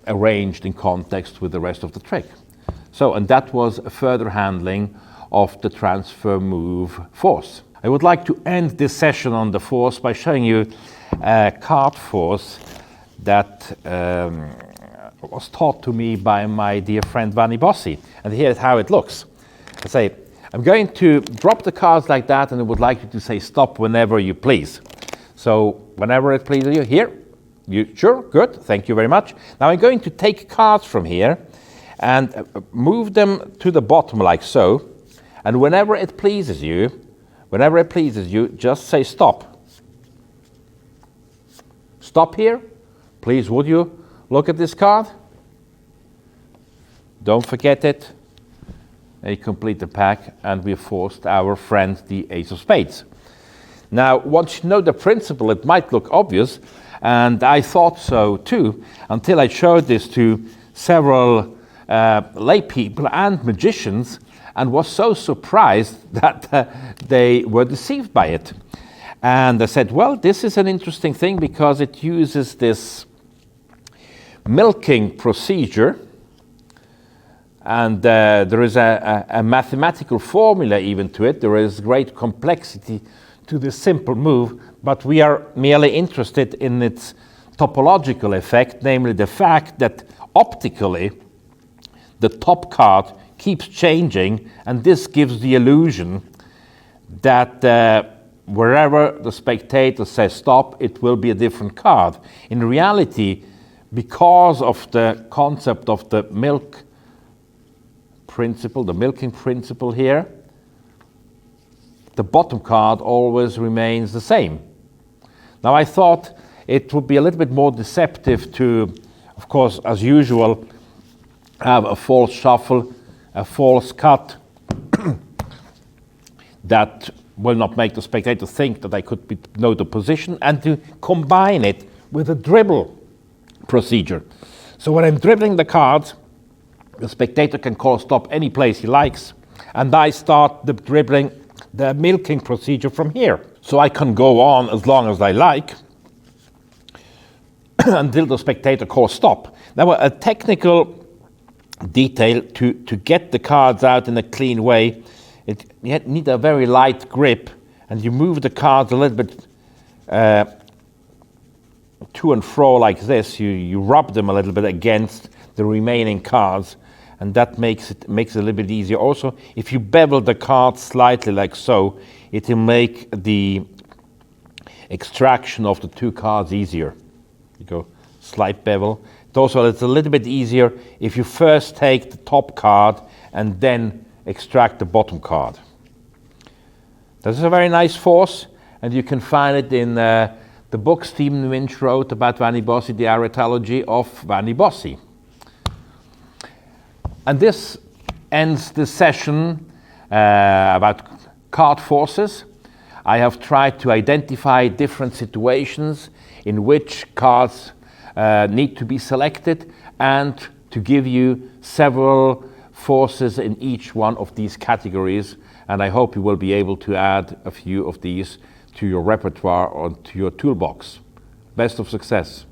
arranged in context with the rest of the trick. So, and that was a further handling of the transfer move force. I would like to end this session on the force by showing you a card force that was taught to me by my dear friend Vanni Bossi. And here's how it looks. I say, I'm going to drop the cards like that, and I would like you to say stop whenever you please. So whenever it pleases you, here, you sure, good, thank you very much. Now I'm going to take cards from here and move them to the bottom like so, and whenever it pleases you, just say stop. Stop here. Please, would you look at this card? Don't forget it. And you complete the pack, and we forced our friend the Ace of Spades. Now, once you know the principle, it might look obvious, and I thought so too, until I showed this to several lay people and magicians, and was so surprised that they were deceived by it. And I said, well, this is an interesting thing because it uses this milking procedure, and there is a mathematical formula even to it. There is great complexity to this simple move, but we are merely interested in its topological effect, namely the fact that optically the top card keeps changing, and this gives the illusion that wherever the spectator says stop, it will be a different card. In reality, because of the concept of the milk principle, the milking principle here, the bottom card always remains the same. Now I thought it would be a little bit more deceptive to, of course, as usual, have a false shuffle, a false cut that will not make the spectator think that I could know the position, and to combine it with a dribble procedure. So when I'm dribbling the cards, the spectator can call stop any place he likes, and I start the dribbling, the milking procedure from here. So I can go on as long as I like until the spectator calls stop. Now a technical detail to get the cards out in a clean way, you need a very light grip, and you move the cards a little bit to and fro like this. You rub them a little bit against the remaining cards, and that makes it a little bit easier. Also, if you bevel the cards slightly like so, it will make the extraction of the two cards easier. You go slight bevel. Also, it's a little bit easier if you first take the top card and then extract the bottom card. This is a very nice force, and you can find it in the book Stephen Winch wrote about Vanni Bossi, The Arithology of Vanni Bossi. And this ends the session. about card forces. I have tried to identify different situations in which cards need to be selected and to give you several forces in each one of these categories, and I hope you will be able to add a few of these to your repertoire or to your toolbox. Best of success.